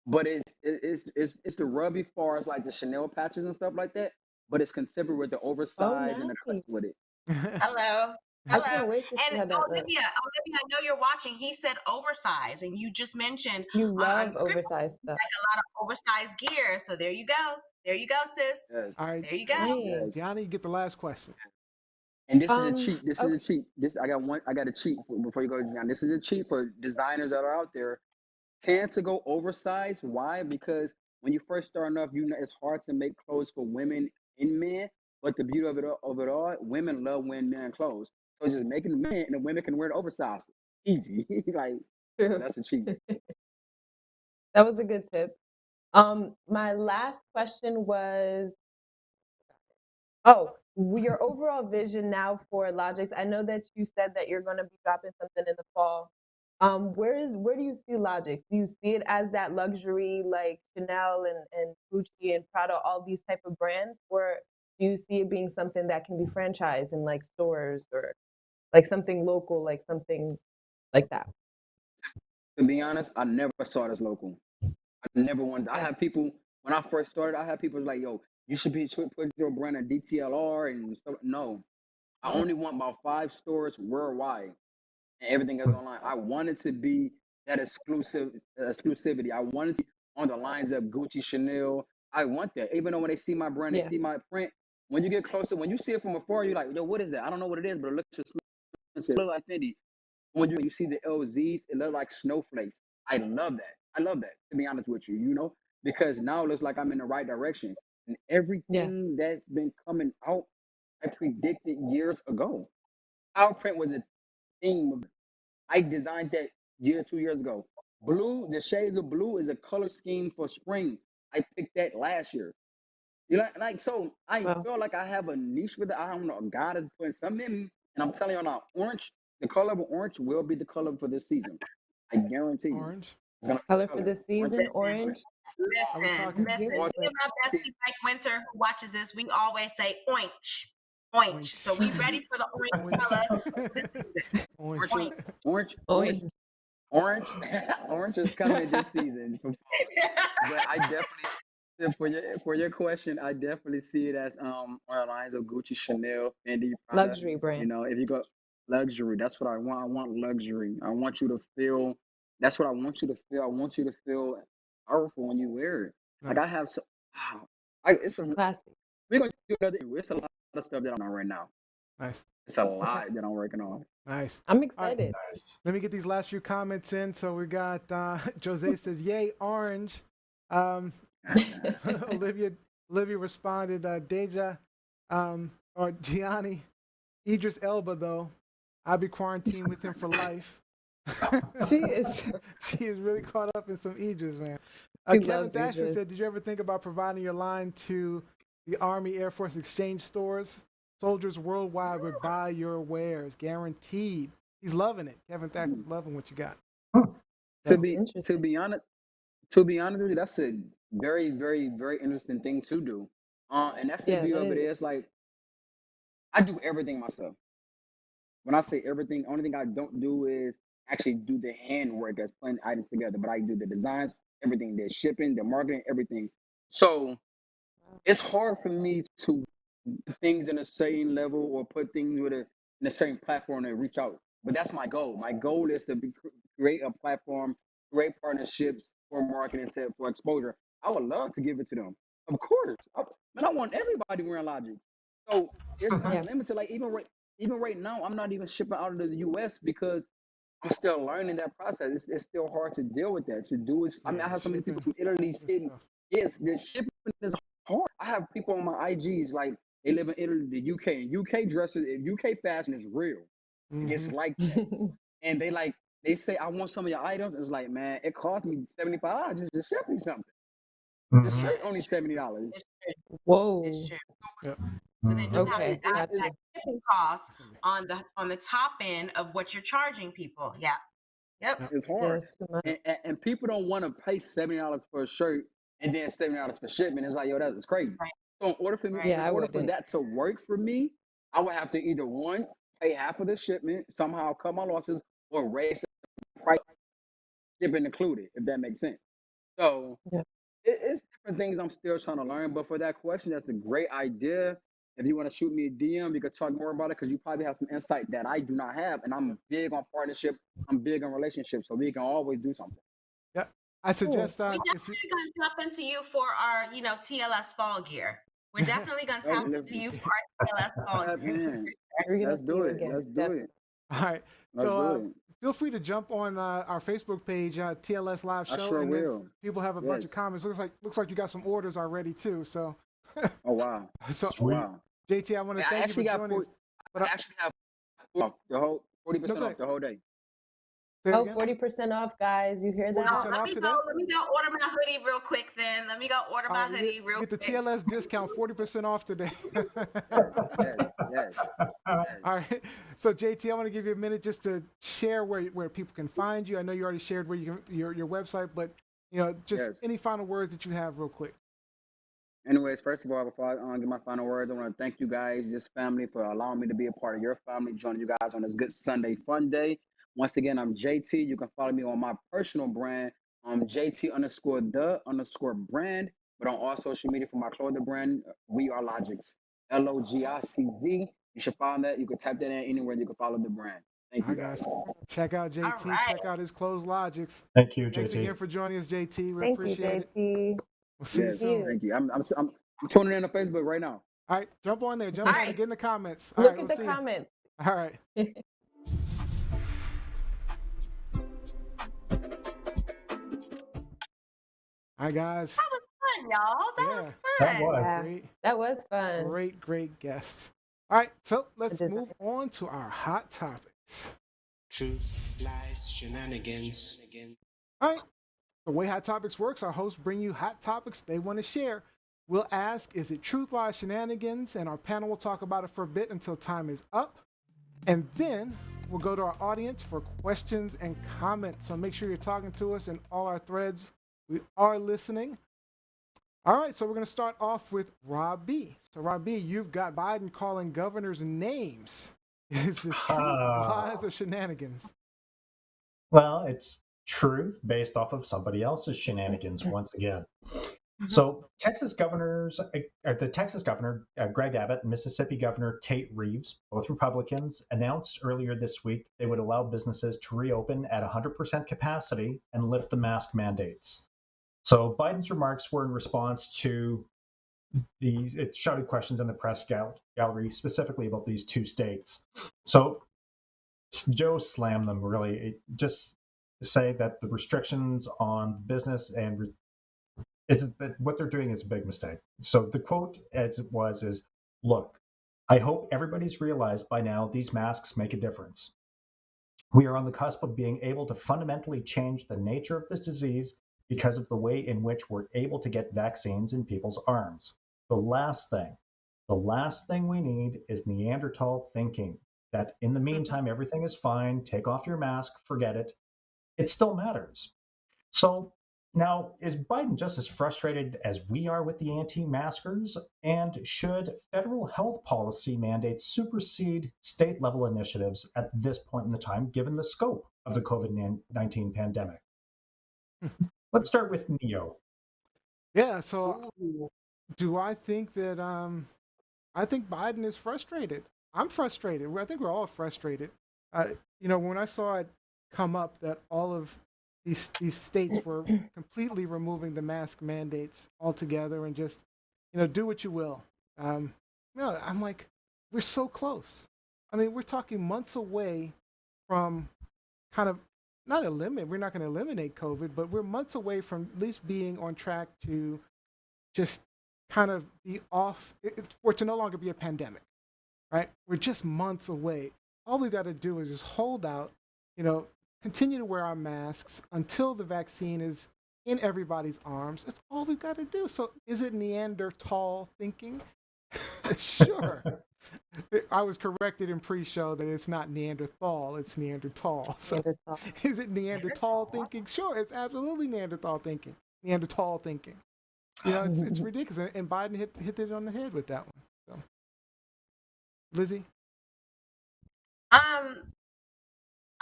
but it's the rugby far as like the Chanel patches and stuff like that. But it's contemporary with the Oh, oversized and the cuts nice. with it. Hello. I Hello. can't wait to see And how that looks. Olivia, I know you're watching. He said oversized, and you just mentioned You on love script oversized stuff. like a lot of oversized gear. So there you go. There you go, sis. Yes, All right, There you go. Nice. yes. Gianni, you get the last question. And this is a cheat. This is a Okay. cheat. This I got one. I got a cheat before you go, John. This is a cheat for designers that are out there. Tend to go oversized. Why? Because when you first start off, it's hard to make clothes for women and men. But the beauty of it all, women love wearing men clothes. So just making men and the women can wear it oversized. Easy. Like so True. that's a cheat. That was a good tip. My last question was, oh, your overall vision now for Logicz. I know that you said that you're going to be dropping something in the fall. Where do you see Logicz? Do you see it as that luxury like Chanel and Gucci and Prada, all these type of brands, or do you see it being something that can be franchised in like stores or like something local, like something like that? To be honest, I never saw it as local. I never wanted. I Yeah. have people when I first started. I had people like, "Yo, you should put your brand in DTLR and stuff." No, I only want about 5 stores worldwide. And everything is online. I wanted to be that exclusivity. I wanted to be on the lines of Gucci, Chanel. I want that. Even though when they see my brand, they Yeah. see my print. When you get closer, when you see it from afar, you're like, yo, what is that? I don't know what it is, but it looks just It look like Fendi. When you see the LZs, it look like snowflakes. I love that. I love that, to be honest with you, because now it looks like I'm in the right direction. And everything that's been coming out, I predicted years ago. Our print was a theme. I designed that 2 years ago. Blue, the shades of blue is a color scheme for spring. I picked that last year. So I feel like I have a niche with it. I don't know. God is putting something in me, and I'm telling you now, orange, the color of orange will be the color for this season. I guarantee you. Orange. It's gonna be Color the for color. this season, orange. Are we talking? Listen. Me and my bestie Mike Winter, who watches this, we always say oinch. Oinch. So we ready for the orange color this season. Orange. Orange, orange is coming this season. But I definitely, for your question, I definitely see it as on the lines of Gucci, Chanel, Fendi, Prada. Luxury brand. If you go luxury, that's what I want. I want luxury. I want you to feel. That's what I want you to feel. I want you to feel powerful when you wear it. Like I have, wow, it's a classy. We're gonna do another. It's a lot of stuff that I'm on right now. Nice. It's a lot that I'm working on. Nice. I'm excited. Right. Nice. Let me get these last few comments in. So we got Jose says, "Yay, orange." Olivia responded, "Deja, or Gianni, Idris Elba though. I'll be quarantined with him for life." She is really caught up in some Idris, man. Kevin Thatcher said, "Did you ever think about providing your line to the Army Air Force exchange stores? Soldiers worldwide would buy your wares, guaranteed." He's loving it. Kevin Thatcher's loving what you got. To be honest with you, that's a very, very, very interesting thing to do. And that's the beauty of it is like I do everything myself. When I say everything, only thing I don't do is actually do the handwork as putting items together, but I do the designs, everything, the shipping, the marketing, everything. So it's hard for me to put things in the same level or put things in the same platform and reach out. But that's my goal. My goal is to create a platform, create partnerships for marketing, for exposure. I would love to give it to them. Of course. I want everybody wearing Logicz. So it's not limited. Like even right now, I'm not even shipping out of the US because I'm still learning that process. It's still hard to deal with that. To do it. I have so many people from Italy saying, yes, the shipping is hard. I have people on my IGs like they live in Italy, the UK, and UK dresses, UK fashion is real. It's like that. And they say, I want some of your items. It's like, man, it cost me $75 just to ship me something. The shirt only $70. Whoa. Yep. So then you have to add that shipping cost on the top end of what you're charging people. Yeah. Yep. It's hard. And people don't want to pay $70 for a shirt and then $70 for shipment. It's like, yo, that's crazy. Right. So in order for me, for that to work for me, I would have to either one, pay half of the shipment, somehow cut my losses, or raise the price, shipping included, if that makes sense. So it's different things I'm still trying to learn. But for that question, that's a great idea. If you want to shoot me a DM, you can talk more about it because you probably have some insight that I do not have. And I'm big on partnership. I'm big on relationships. So we can always do something. Yeah. I suggest we're definitely going to tap into you for our, TLS fall gear. We're definitely going to tap into you for our TLS fall gear. Let's do it. Let's do it. All right. So feel free to jump on our Facebook page, TLS Live Show. I sure will. People have a bunch of comments. Looks like you got some orders already too. So. Oh wow! So wow. JT, I want to thank you for joining us. But I actually have the whole 40% off the whole day. 40% off, guys. You hear that? Let me go order my hoodie real quick then. Let me go order my hoodie real quick. Get the TLS discount, 40% off today. Yes. All right. So JT, I want to give you a minute just to share where people can find you. I know you already shared where your website, but just any final words that you have real quick. Anyways, first of all, before I give my final words, I want to thank you guys, this family, for allowing me to be a part of your family, joining you guys on this good Sunday fun day. Once again, I'm JT. You can follow me on my personal brand, JT_the_brand, but on all social media for my clothing brand, we are Logicz, Logicz. You should find that. You can type that in anywhere. You can follow the brand. Thank you guys. Check out JT. Right. Check out his clothes, Logicz. Thank you, JT. Thanks again for joining us, JT. We appreciate it. We'll see you soon. Thank you. I'm tuning in on Facebook right now. All right, jump on there. Jump on and get in the comments. Look at the comments. All right. All right, guys. That was fun, y'all. That was That fun. was. Yeah, Great, that was fun. great guests. All right, so let's design. move on to our hot topics. Truth, lies, shenanigans. All right, the way hot topics works, our hosts bring you hot topics they want to share. We'll ask, is it truth, lies, shenanigans? And our panel will talk about it for a bit until time is up. And then we'll go to our audience for questions and comments. So make sure you're talking to us in all our threads. We are listening. All right, so we're going to start off with Rob B. So, Rob B, you've got Biden calling governors names. Is this truth, lies, or shenanigans? Well, it's truth based off of somebody else's shenanigans once again. So the Texas governor, Greg Abbott, and Mississippi Governor Tate Reeves, both Republicans, announced earlier this week they would allow businesses to reopen at 100% capacity and lift the mask mandates. So Biden's remarks were in response to these shouted questions in the press gallery, specifically about these two states. So Joe slammed them really. Just say that the restrictions on business and is that what they're doing is a big mistake. So the quote as it was is, look, I hope everybody's realized by now these masks make a difference. We are on the cusp of being able to fundamentally change the nature of this disease because of the way in which we're able to get vaccines in people's arms. The last thing we need is Neanderthal thinking that in the meantime, everything is fine, take off your mask, forget it. It still matters. So now, is Biden just as frustrated as we are with the anti-maskers? And should federal health policy mandates supersede state-level initiatives at this point in the time, given the scope of the COVID-19 pandemic? Let's start with Neo. Yeah, so do I think that I think Biden is frustrated. I'm frustrated. I think we're all frustrated. When I saw it come up that all of these states were completely removing the mask mandates altogether and just, do what you will. I'm like, we're so close. I mean, we're talking months away from kind of we're not going to eliminate COVID, but we're months away from at least being on track to just kind of be off, for it to no longer be a pandemic, right? We're just months away. All we've got to do is just hold out, continue to wear our masks until the vaccine is in everybody's arms. That's all we've got to do. So is it Neanderthal thinking? Sure. I was corrected in pre-show that it's not Neanderthal, it's Neanderthal. So is it Neanderthal thinking? Sure, it's absolutely Neanderthal thinking. It's ridiculous. And Biden hit it on the head with that one. So, Lizzie?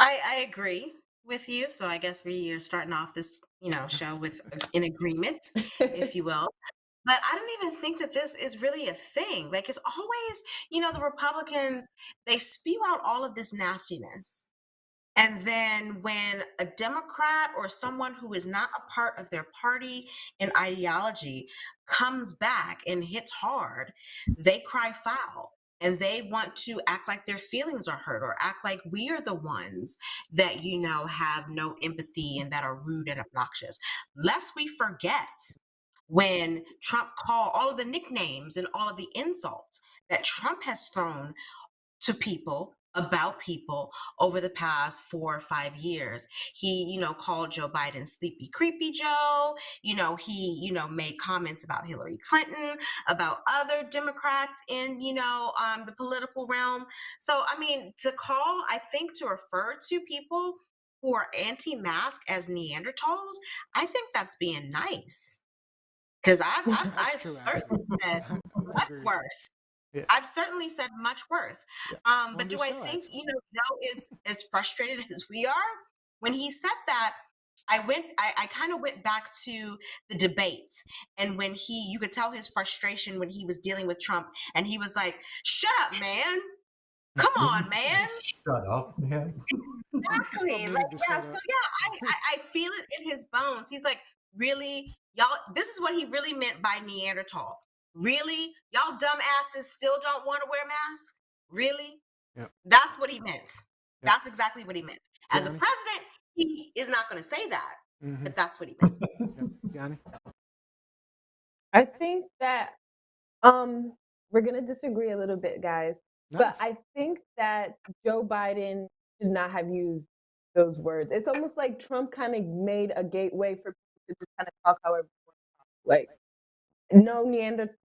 I agree with you. So I guess we are starting off this, show with an agreement, if you will. But I don't even think that this is really a thing. Like, it's always, the Republicans, they spew out all of this nastiness. And then when a Democrat or someone who is not a part of their party and ideology comes back and hits hard, they cry foul. And they want to act like their feelings are hurt or act like we are the ones that, have no empathy and that are rude and obnoxious. Lest we forget when Trump called all of the nicknames and all of the insults that Trump has thrown to people about people over the past 4 or 5 years. He, called Joe Biden sleepy, creepy Joe. He, made comments about Hillary Clinton, about other Democrats in, the political realm. So, I mean, to refer to people who are anti-mask as Neanderthals, I think that's being nice. Because I've certainly said much worse. Yeah. I've certainly said much worse. Yeah. But do I think, Joe is as frustrated as we are? When he said that, I kind of went back to the debates, and when you could tell his frustration when he was dealing with Trump, and he was like, "Shut up, man. Come on, man. Shut up, man." Exactly. I feel it in his bones. He's like, really, y'all, this is what he really meant by Neanderthal. Really? Y'all dumbasses still don't want to wear masks? Really? Yep. That's what he meant. Yep. That's exactly what he meant. As a president, he is not going to say that, but that's what he meant. Yanni? I think that we're gonna disagree a little bit, guys. Nice. But I think that Joe Biden should not have used those words. It's almost like Trump kind of made a gateway for people to just kind of talk however they want to talk. Like, no,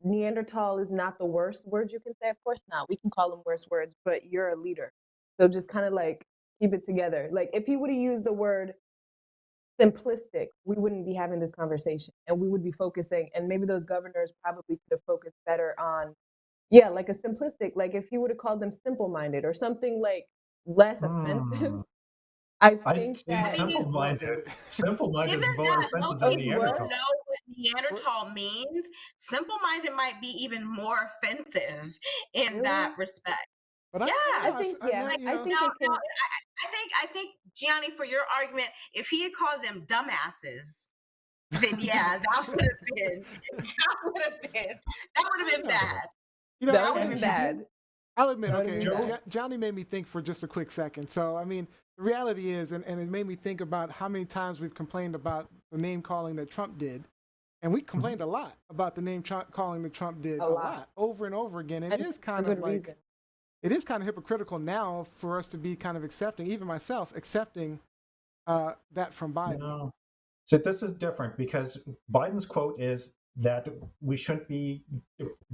Neanderthal is not the worst word you can say. Of course not. We can call them worse words, but you're a leader. So just kind of like keep it together. Like, if he would have used the word simplistic, we wouldn't be having this conversation, and we would be focusing, and maybe those governors probably could have focused better on, yeah, like a simplistic, like if you would have called them simple-minded or something like less offensive. I I think see that simple-minded. Simple-minded is Even more that, offensive most than people what? don't Neanderthal. know what Neanderthal means. Simple-minded might be even more offensive in Really? that respect. But Yeah. I think, yeah, you I know, think it can. I think, Gianni, for your argument, if he had called them dumbasses, then yeah, that would have been bad. you know, That That would would have have been been bad. I'll admit, That would have okay, been bad. Johnny made me think for just a quick second. So, I mean, the reality is, and it made me think about how many times we've complained about the name calling that Trump did. And we complained a lot about the name calling that Trump did A lot. over and over again. And And it is for kind good of like, reason. it is kind of hypocritical now for us to be kind of accepting, even myself, accepting that from Biden. No. So this is different because Biden's quote is that we shouldn't be.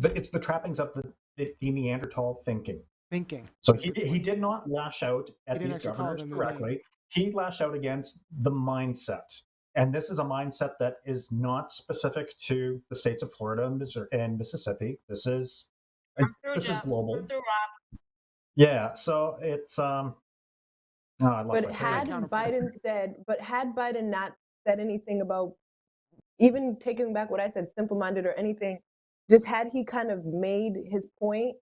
It's the trappings of the Neanderthal thinking. Thinking. So he did not lash out He at didn't these actually call governors them the name. directly. He lashed out against the mindset. And this is a mindset that is not specific to the states of Florida and Mississippi. This is I'm through, this is Jeff. global. I'm through, Rob. Yeah. So it's oh, I lost But my had train. Had Biden not said anything about, even taking back what I said, simple-minded or anything, just had he kind of made his point,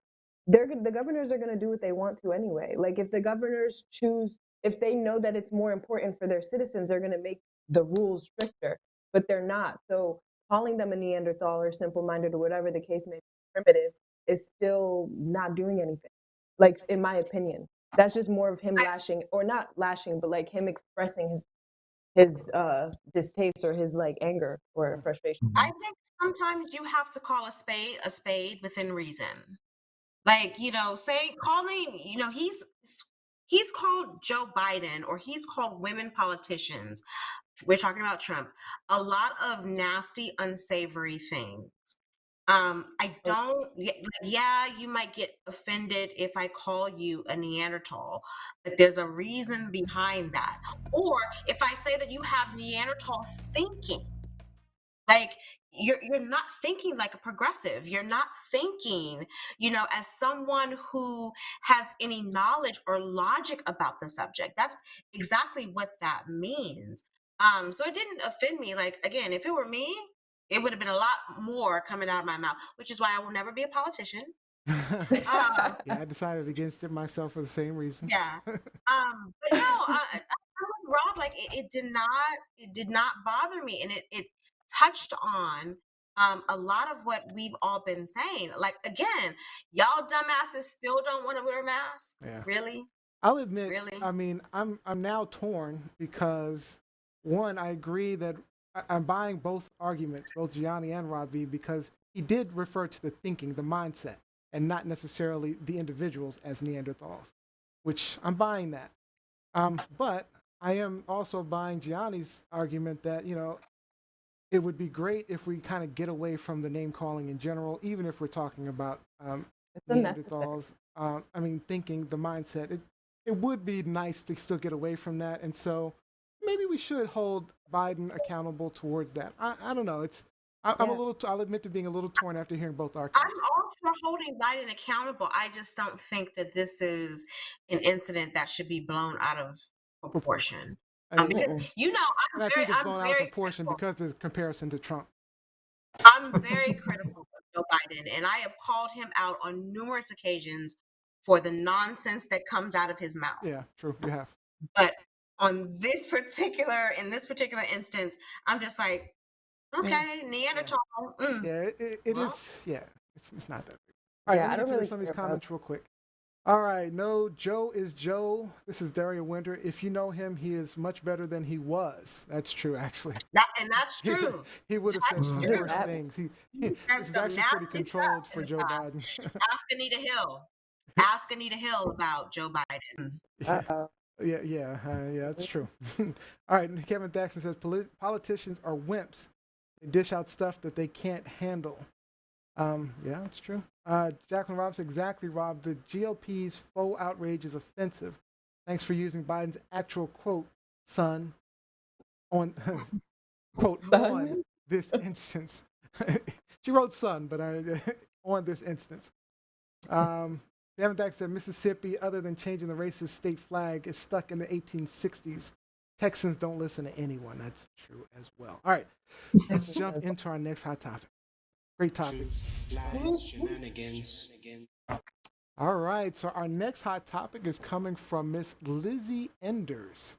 the governors are going to do what they want to anyway. Like, if the governors choose, if they know that it's more important for their citizens, they're going to make the rules stricter, but they're not. So calling them a Neanderthal or simple-minded or whatever the case may be, primitive, is still not doing anything. Like, in my opinion, that's just more of him lashing, or not lashing, but like him expressing his distaste or his like anger or frustration. I think sometimes you have to call a spade within reason. Like, calling, he's called Joe Biden, or he's called women politicians. We're talking about Trump. A lot of nasty, unsavory things. I don't, yeah, you might get offended if I call you a Neanderthal, but there's a reason behind that. Or if I say that you have Neanderthal thinking, like you're not thinking like a progressive. You're not thinking, as someone who has any knowledge or logic about the subject. That's exactly what that means. So it didn't offend me. Like, again, if it were me, it would have been a lot more coming out of my mouth, which is why I will never be a politician. Yeah, I decided against it myself for the same reasons. Yeah. But no, I'm with Rob. Like, it did not bother me, and it touched on a lot of what we've all been saying. Like, again, y'all dumbasses still don't want to wear masks. Yeah. Really? I'll admit, Really? I mean, I'm now torn because, one, I agree that I'm buying both arguments, both Gianni and Robbie, because he did refer to the thinking, the mindset, and not necessarily the individuals as Neanderthals, which I'm buying that. But I am also buying Gianni's argument that, it would be great if we kind of get away from the name calling in general, even if we're talking about Neanderthals. Thinking, the mindset. It would be nice to still get away from that, and so maybe we should hold Biden accountable towards that. I don't know. I'm a little. I'll admit to being a little torn after hearing both arguments. I'm all for holding Biden accountable. I just don't think that this is an incident that should be blown out of proportion. Because and I think it's blown out of proportion because there's a comparison to Trump. I'm very critical of Joe Biden, and I have called him out on numerous occasions for the nonsense that comes out of his mouth. Yeah, true. You have. But in this particular instance, I'm just like, okay, Neanderthal. Yeah, it is. Yeah, it's not that big. All right, let me get to some of these comments real quick. All right, no, Joe is Joe. This is Daria Winter. If you know him, he is much better than he was. That's true, actually. That's true. He would have said That's some true. worse things. He said This is some actually pretty nasty controlled stuff in for the Joe past. Biden. Ask Anita Hill. Ask Anita Hill about Joe Biden. Uh-oh. Yeah, that's true. All right, and Kevin Thaxton says politicians are wimps. They dish out stuff that they can't handle. Yeah, it's true. Jacqueline Robinson, exactly, Rob. The GOP's faux outrage is offensive. Thanks for using Biden's actual quote, son, on quote on this instance. She wrote son, but on this instance. Devin Dax said Mississippi, other than changing the racist state flag, is stuck in the 1860s. Texans don't listen to anyone. That's true as well. All right, let's jump into our next hot topic. Great topic. Lies, shenanigans. All right, so our next hot topic is coming from Miss Lizzie Enders.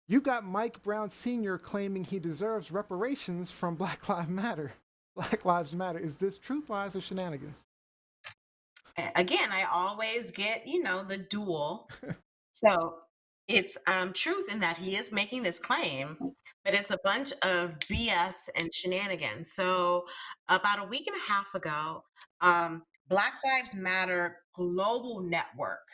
You got Mike Brown Sr. claiming he deserves reparations from Black Lives Matter. Black Lives Matter. Is this truth, lies, or shenanigans? Again, I always get, the duel. So it's truth in that he is making this claim, but it's a bunch of BS and shenanigans. So about a week and a half ago, Black Lives Matter Global Network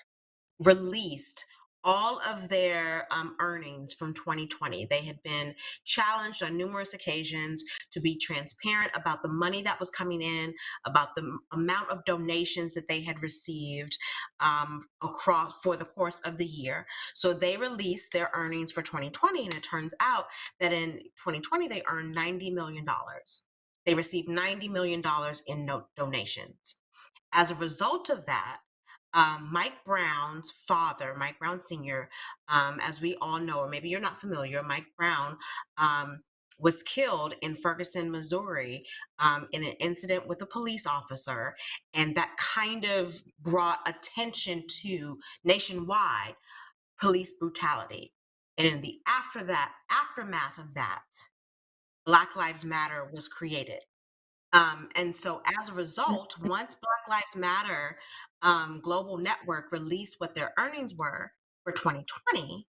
released all of their earnings from 2020. They had been challenged on numerous occasions to be transparent about the money that was coming in, about the amount of donations that they had received across for the course of the year. So they released their earnings for 2020, and it turns out that in 2020 they earned $90 million. They received $90 million in donations. As a result of that, Mike Brown's father, Mike Brown Sr., as we all know, or maybe you're not familiar, Mike Brown was killed in Ferguson, Missouri, in an incident with a police officer. And that kind of brought attention to nationwide police brutality. And in the aftermath of that, Black Lives Matter was created. And so as a result, once Black Lives Matter Global Network released what their earnings were for 2020,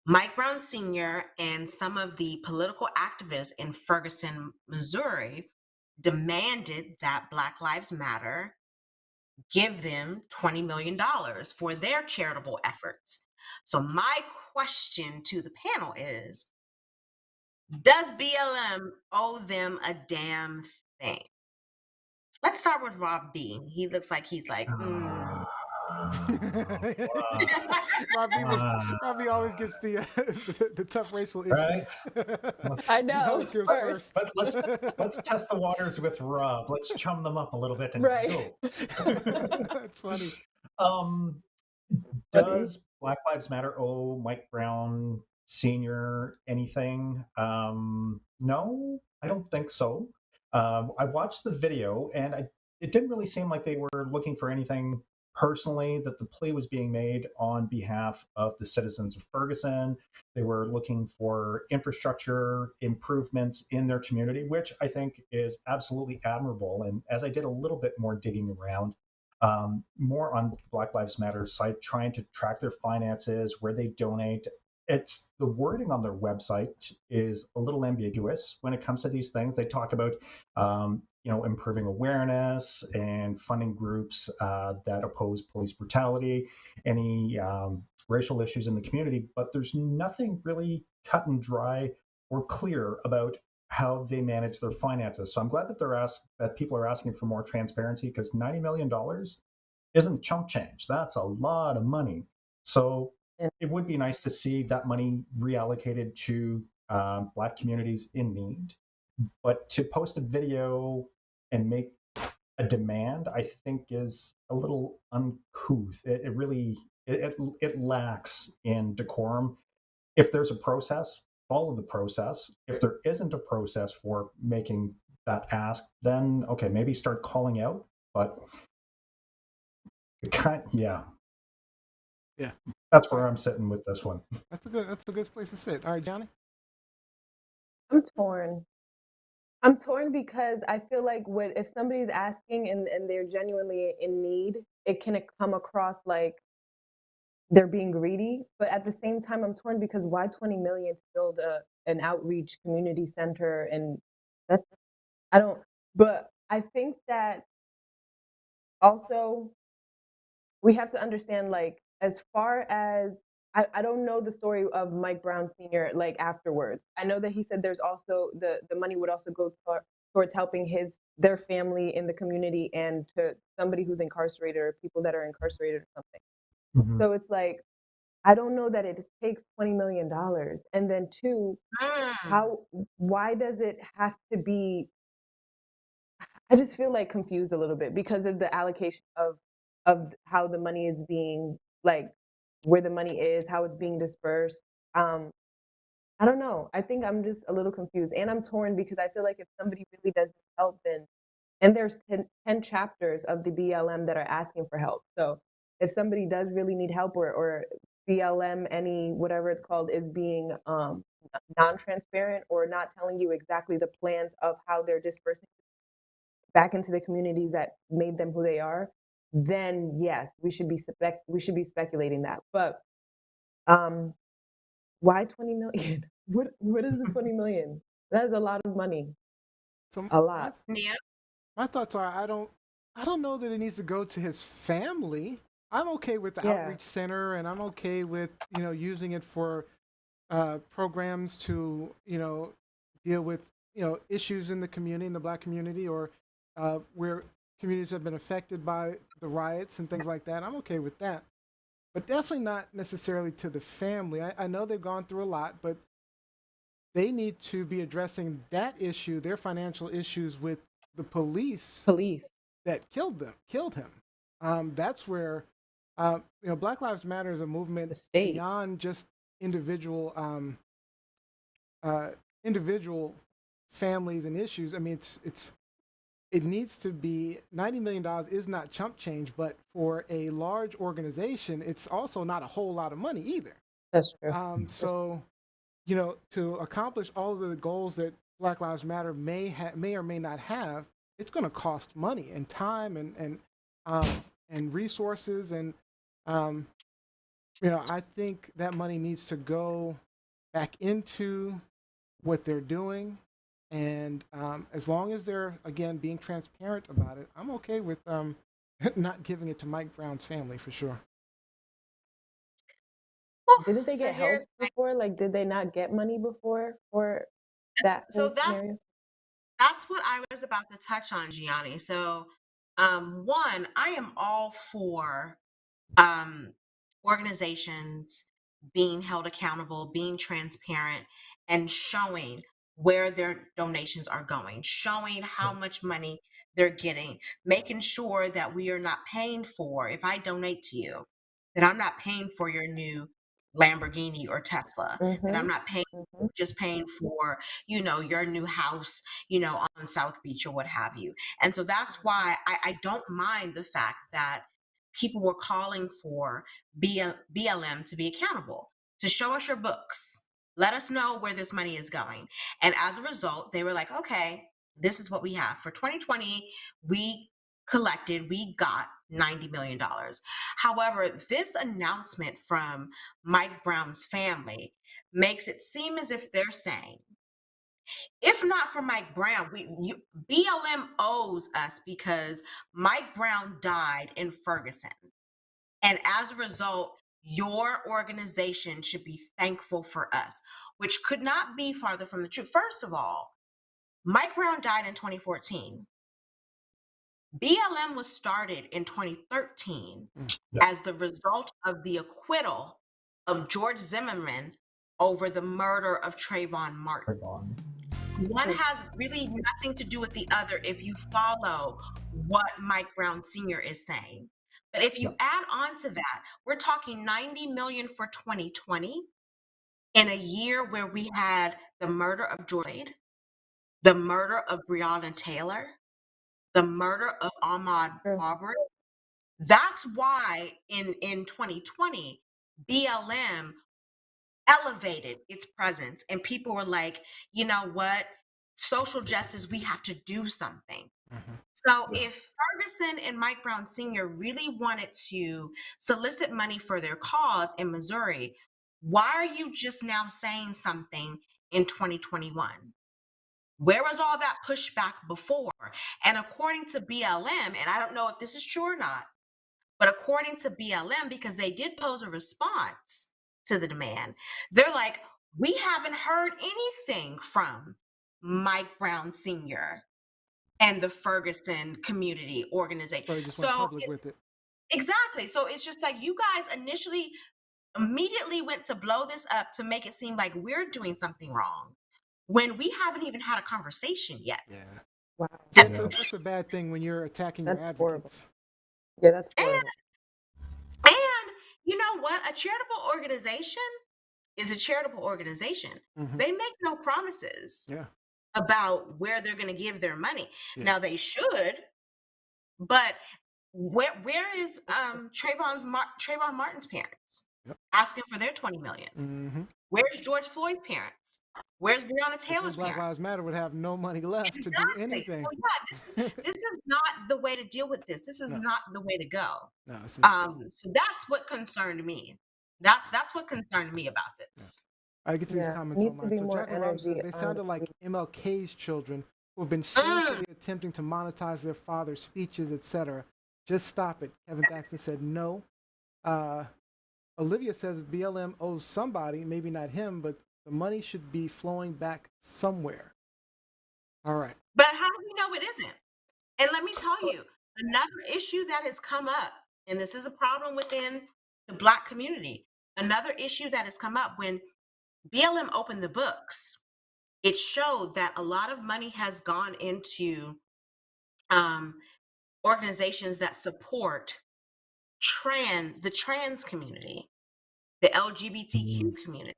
Mike Brown Sr. and some of the political activists in Ferguson, Missouri, demanded that Black Lives Matter give them $20 million for their charitable efforts. So my question to the panel is, does BLM owe them a damn thing? Let's start with Rob B. He looks like he's like, Robbie always gets the tough racial issues. Right? I know. First. Let's test the waters with Rob. Let's chum them up a little bit and Right. go. That's funny. Does Black Lives Matter owe Mike Brown Sr. anything? No, I don't think so. I watched the video, and it didn't really seem like they were looking for anything personally, that the plea was being made on behalf of the citizens of Ferguson. They were looking for infrastructure improvements in their community, which I think is absolutely admirable. And as I did a little bit more digging around, more on Black Lives Matter site, trying to track their finances, where they donate. It's the wording on their website is a little ambiguous when it comes to these things. They talk about, improving awareness and funding groups that oppose police brutality, any racial issues in the community, but there's nothing really cut and dry or clear about how they manage their finances. So I'm glad that that people are asking for more transparency, because $90 million isn't chump change. That's a lot of money. So it would be nice to see that money reallocated to Black communities in need. But to post a video and make a demand, I think, is a little uncouth. It lacks in decorum. If there's a process, follow the process. If there isn't a process for making that ask, then okay, maybe start calling out. But yeah. That's where I'm sitting with this one. That's a good place to sit. All right, Johnny. I'm torn. I'm torn because I feel like if somebody's asking and they're genuinely in need, it can come across like they're being greedy. But at the same time, I'm torn because why 20 million to build an outreach community center? And that I don't, but I think that also we have to understand, like, as far as I don't know the story of Mike Brown Sr. like afterwards. I know that he said there's also the money would also go towards helping their family in the community and to somebody who's incarcerated or people that are incarcerated or something. Mhm. So it's like I don't know that it takes $20 million. And then two, why does it have to be I just feel like confused a little bit because of the allocation of how the money is being like where the money is, how it's being dispersed. Um, I don't know. I think I'm just a little confused and I'm torn because I feel like if somebody really does need help, then and there's 10 chapters of the BLM that are asking for help. So if somebody does really need help or BLM, any whatever it's called, is being non-transparent or not telling you exactly the plans of how they're dispersing back into the communities that made them who they are, then yes, we should be speculating that. But um, why 20 million? What is the 20 million? That is a lot of money. So A lot. Yeah. my thoughts are I don't know that it needs to go to his family. I'm okay with the Yeah. outreach center, and I'm okay with using it for programs to deal with issues in the community, in the Black community, or where communities have been affected by the riots and things like that. I'm okay with that, but definitely not necessarily to the family. I know they've gone through a lot, but they need to be addressing that issue, their financial issues with the police Police. that killed him. That's where Black Lives Matter is a movement The state. beyond just individual uh, individual families and issues. I mean, it needs to be $90 million is not chump change, but for a large organization, it's also not a whole lot of money either. That's true. So to accomplish all of the goals that Black Lives Matter may or may not have, it's going to cost money and time and resources, and I think that money needs to go back into what they're doing, and as long as they're again being transparent about it, I'm okay with not giving it to Mike Brown's family for sure. Didn't they So get help here's before? Like, did they not get money before for that so whole that's scenario? that's what I was about to touch on, Gianni. So one, I am all for um, organizations being held accountable, being transparent, and showing where their donations are going, showing how much money they're getting, making sure that we are not paying for, if I donate to you, that I'm not paying for your new Lamborghini or Tesla, that I'm Mm-hmm. not paying Mm-hmm. just paying for, your new house, on South Beach or what have you. And so that's why I don't mind the fact that people were calling for BLM to be accountable, to show us your books, let us know where this money is going. And as a result, they were like, okay, this is what we have. For 2020, we got $90 million. However, this announcement from Mike Brown's family makes it seem as if they're saying, if not for Mike Brown, BLM owes us because Mike Brown died in Ferguson. And as a result, your organization should be thankful for us, which could not be farther from the truth. First of all, Mike Brown died in 2014. BLM was started in 2013 Yeah. as the result of the acquittal of George Zimmerman over the murder of Trayvon Martin. Right on. One has really nothing to do with the other if you follow what Mike Brown Sr. is saying. But if you Yeah. add on to that, we're talking 90 million for 2020 in a year where we had the murder of George Floyd, the murder of Breonna Taylor, the murder of Ahmaud True. Arbery. That's why in 2020, BLM elevated its presence and people were like, you know what? social justice, we have to do something. So if Ferguson and Mike Brown Sr. really wanted to solicit money for their cause in Missouri, why are you just now saying something in 2021? Where was all that pushback before? And according to BLM, and I don't know if this is true or not, but according to BLM, because they did pose a response to the demand, they're like, we haven't heard anything from Mike Brown Sr. and the Ferguson community organization. So they just went public with it. Exactly. So it's just like you guys immediately went to blow this up to make it seem like we're doing something wrong when we haven't even had a conversation yet. Yeah. Wow. That's a bad thing when you're attacking your advocates. Horrible. Yeah, that's horrible. And you know what? A charitable organization is a charitable organization. They make no promises about where they're going to give their money. Now they should, but where is Trayvon Martin's parents asking for their $20 million? Where's George Floyd's parents? Where's Breonna Taylor's Black parents? Lives Matter would have no money left to do anything. So this is not the way to deal with this. This is not the way to go. No, so that's what concerned me. That's what concerned me about this. I get to these comments online. So Jacqueline Robinson, they sounded like MLK's children who have been shamefully attempting to monetize their father's speeches, etc. Just stop it. Kevin Thaxton said no. Olivia says BLM owes somebody, maybe not him, but the money should be flowing back somewhere. All right. But how do we know it isn't? And let me tell you, another issue that has come up, and this is a problem within the Black community, another issue that has come up when BLM opened the books, it showed that a lot of money has gone into organizations that support the trans community, the LGBTQ community.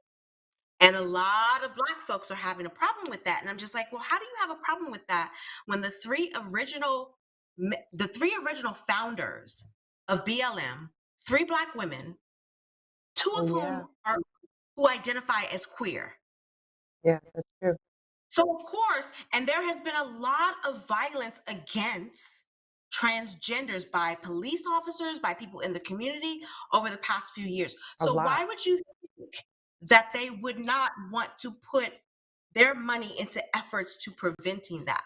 And a lot of Black folks are having a problem with that. And I'm just like, well, how do you have a problem with that when the three original founders of BLM, 3 Black women, 2 of whom who identify as queer? Yeah, that's true. So of course, and there has been a lot of violence against transgenders by police officers, by people in the community over the past few years. So why would you think that they would not want to put their money into efforts to preventing that?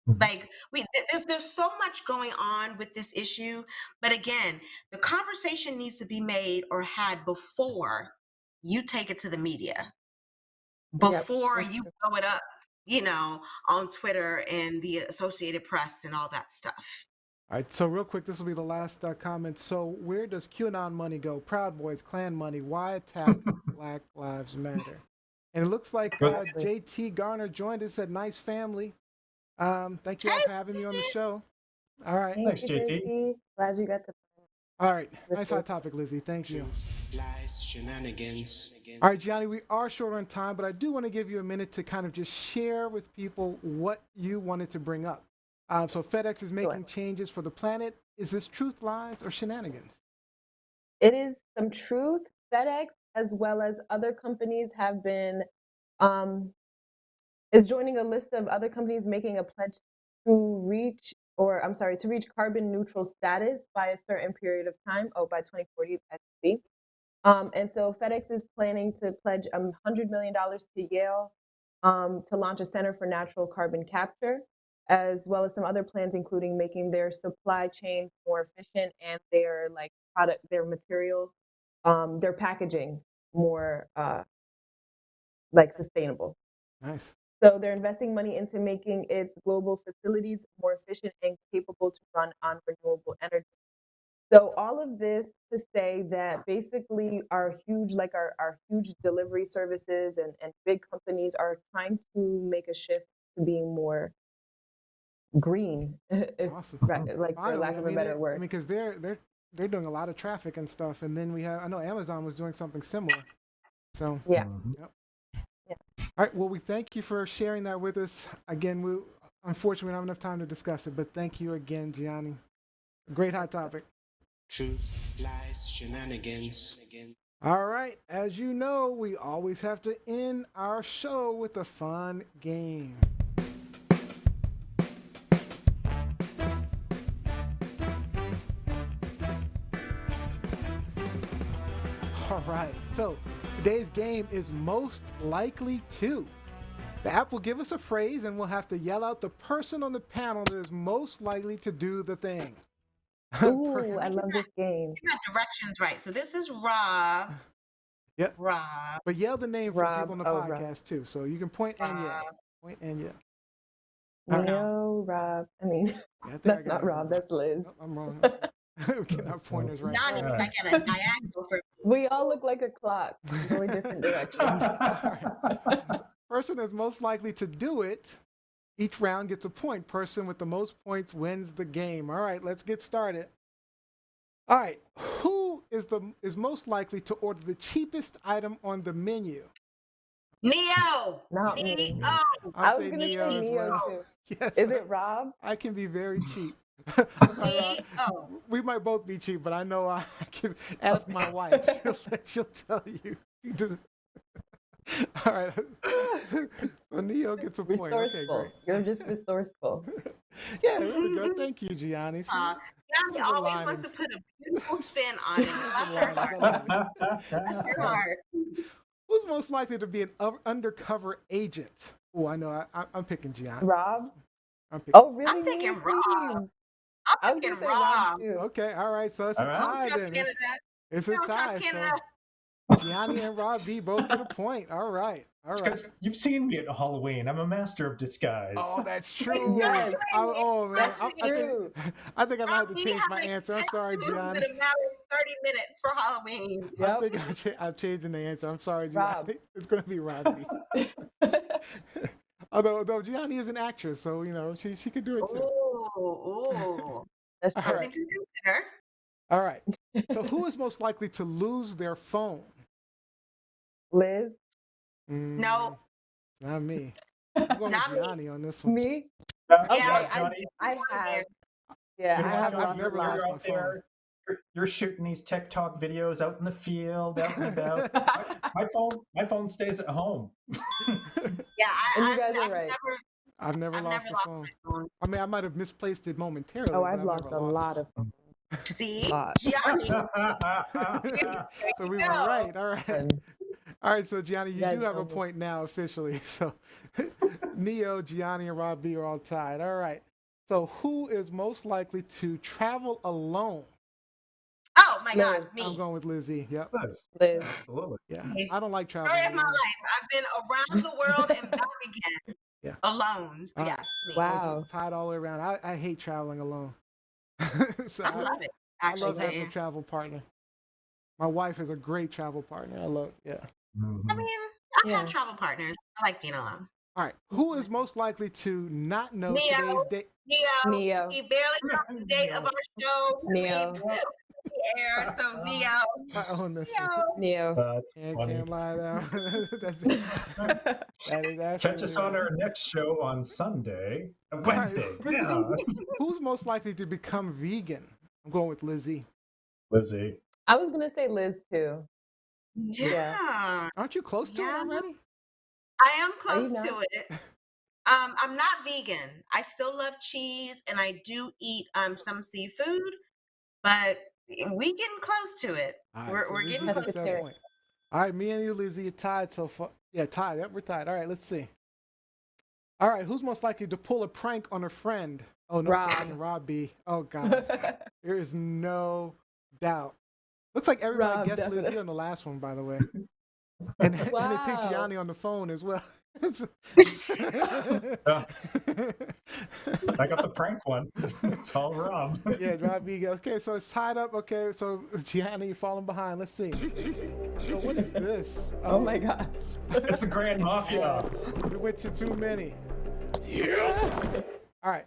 Like there's so much going on with this issue, but again, the conversation needs to be made or had before you take it to the media, before you blow it up, on Twitter and the Associated Press and all that stuff. All right, so real quick, this will be the last comment. So where does QAnon money go? Proud Boys, Klan money, why attack Black Lives Matter? And it looks like JT Garner joined us at Nice Family. Thank you all for having me on the show. All right. Thanks, JT. Glad you got to. All right. Nice hot topic, Lizzie. Thank you. Lies, shenanigans. All right, Gianni, we are short on time, but I do want to give you a minute to kind of just share with people what you wanted to bring up. So FedEx is making changes for the planet. Is this truth, lies, or shenanigans? It is some truth. FedEx, as well as other companies, have been is joining a list of other companies making a pledge to reach carbon neutral status by a certain period of time. By 2040, I see. And so FedEx is planning to pledge $100 million to Yale to launch a center for natural carbon capture, as well as some other plans, including making their supply chains more efficient and their their material, their packaging more sustainable. Nice. So they're investing money into making its global facilities more efficient and capable to run on renewable energy. So all of this to say that basically our huge delivery services and big companies are trying to make a shift to being more green, Awesome. for lack of a better word. Because they're doing a lot of traffic and stuff, and then I know Amazon was doing something similar. So yeah. Yep. Yeah. All right. Well, we thank you for sharing that with us. Again, unfortunately we don't have enough time to discuss it, but thank you again, Gianni. Great hot topic. Truth, lies, shenanigans. All right. As you know, we always have to end our show with a fun game. All right. So today's game is most likely to. The app will give us a phrase and we'll have to yell out the person on the panel that is most likely to do the thing. Ooh, I love this game. You got directions right. So this is Rob. Yep. Rob. But yell the name for people on the Rob. podcast too. So you can point and yell. Point and yell. No, Rob. I mean, Yeah, that's not Rob. That's Liz. Oh, I'm wrong. We get our pointers right. Yanni's like at a diagonal for. We all look like a clock, going different directions. Person is most likely to do it. Each round gets a point. Person with the most points wins the game. All right, let's get started. All right, who is most likely to order the cheapest item on the menu? Neo. Not me. Neo. I was going to say Neo too. Yes, is it Rob? I can be very cheap. Neo. We might both be cheap, but I know I can ask my wife. She'll tell you. All right. So Neo gets a point. Resourceful. Okay, You're just resourceful. yeah, there we go. Thank you, Gianni. Yanni always wants to put a beautiful spin on it. That's her heart. That's her heart. Who's most likely to be an undercover agent? Oh, I know. I'm picking Gianni. Rob? I'm picking. Oh, really? I'm thinking Rob. I I'm was thinking gonna say Rob Rob. too. Okay, all right. So it's a All right. tie Trust then. Canada. It's a Don't tie. trust Canada. So Gianni and Rob B both get a point. All right. All right. Because you've seen me at Halloween. I'm a master of disguise. Oh, that's true. Yes. Oh, man. That's I true. think I might have to We change have my like answer. I'm sorry, Gianni. In a matter of 30 minutes for Halloween. I Yep. think I'm changing the answer. I'm sorry, Rob. Gianni. It's going to be Rob B. Although Gianni is an actress, so, she could do it too. Ooh. That's All true. right. Something to consider. All right. So who is most likely to lose their phone? Liz? No. Not me. I'm going Not with me. Gianni on this one. Me? Yeah, Okay, Johnny, I have. Yeah, you know I have. I've never lost you're my out there. You're shooting these TikTok videos out in the field, out and about. my phone stays at home. Yeah, And you guys are right. I've never lost never the lost phone. my phone. I mean, I might have misplaced it momentarily. Oh, but I've lost never a lot of them. See? Lot. Gianni. So we were right. All right. And All right. So Gianni, you guys do have a almost- point now officially. So Neo, Gianni, and Rob B are all tied. All right. So who is most likely to travel alone? Oh my God, Liz. me. I'm going with Lizzie. Yep. Liz. Absolutely. Yeah. Me. I don't like traveling. Story of my alone. life. I've been around the world and back again. Yeah. Alone. So All right. yes, me. Wow. It's tied all the way around. I hate traveling alone. So I love it. I Actually, love having a travel partner. My wife is a great travel partner. I love. Yeah. I mean, I've had travel partners. I like being alone. All right. Who is most likely to not know Neo. today's date? Neo. He barely got the date of our show. Neo. The air, so Neo. I own this. Neo. That's funny. Can't lie down. That's Catch us on our next show on Sunday, Wednesday. Yeah. Who's most likely to become vegan? I'm going with Lizzie. Lizzie. I was gonna say Liz too. Yeah. Aren't you close to it Yeah. already? I am close not? to it. I'm not vegan. I still love cheese and I do eat some seafood, but we getting close to it. All right, We're so getting Lizzie close gets to that Pescatarian. it. point. All right, me and you, Lizzie, are tied so far. Yeah, tied. Yep, we're tied. All right, let's see. All right, who's most likely to pull a prank on a friend? Oh, no, Rob. question, Rob B. Oh, God. There is no doubt. Looks like everybody Rob, guessed Lizzie definitely. on the last one, by the way. And they picked Wow. Gianni on the phone as well. I got the prank one. It's all Rob. Yeah, Rob B. Okay, so it's tied up. Okay, so Gianni, you're falling behind. Let's see. So what is this? Oh my God. It's the Grand Mafia. We went to too many. Yeah. All right.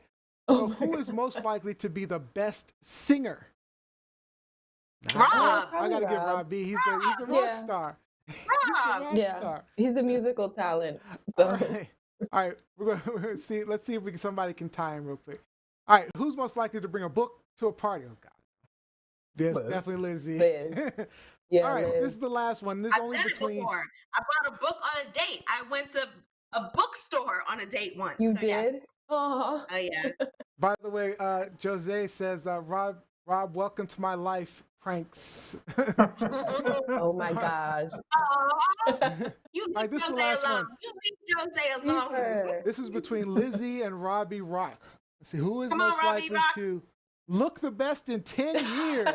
So who is most likely to be the best singer? Rob. I gotta give Rob. Rob B. He's the rock Yeah. star. He's Rob. the rock Yeah. star. He's a musical talent. So. All right. All right. We're gonna see. Let's see if somebody can tie him real quick. All right. Who's most likely to bring a book to a party? Oh God. Yes, Liz. definitely Lizzie. Liz. Yeah, All right. Liz. This is the last one. This is I've only done it between. before. I bought a book on a date. I went to a bookstore on a date once. You so did? Yes. Aw. Oh yeah. By the way, Jose says Rob Rob, welcome to my life. Pranks. Oh my gosh. You All right, leave this is the Jose last alone. one. You leave Jose alone. Keeper. This is between Lizzie and Robbie Rock. Let's see, who is Come on, most Robbie likely Rock. to look the best in 10 years?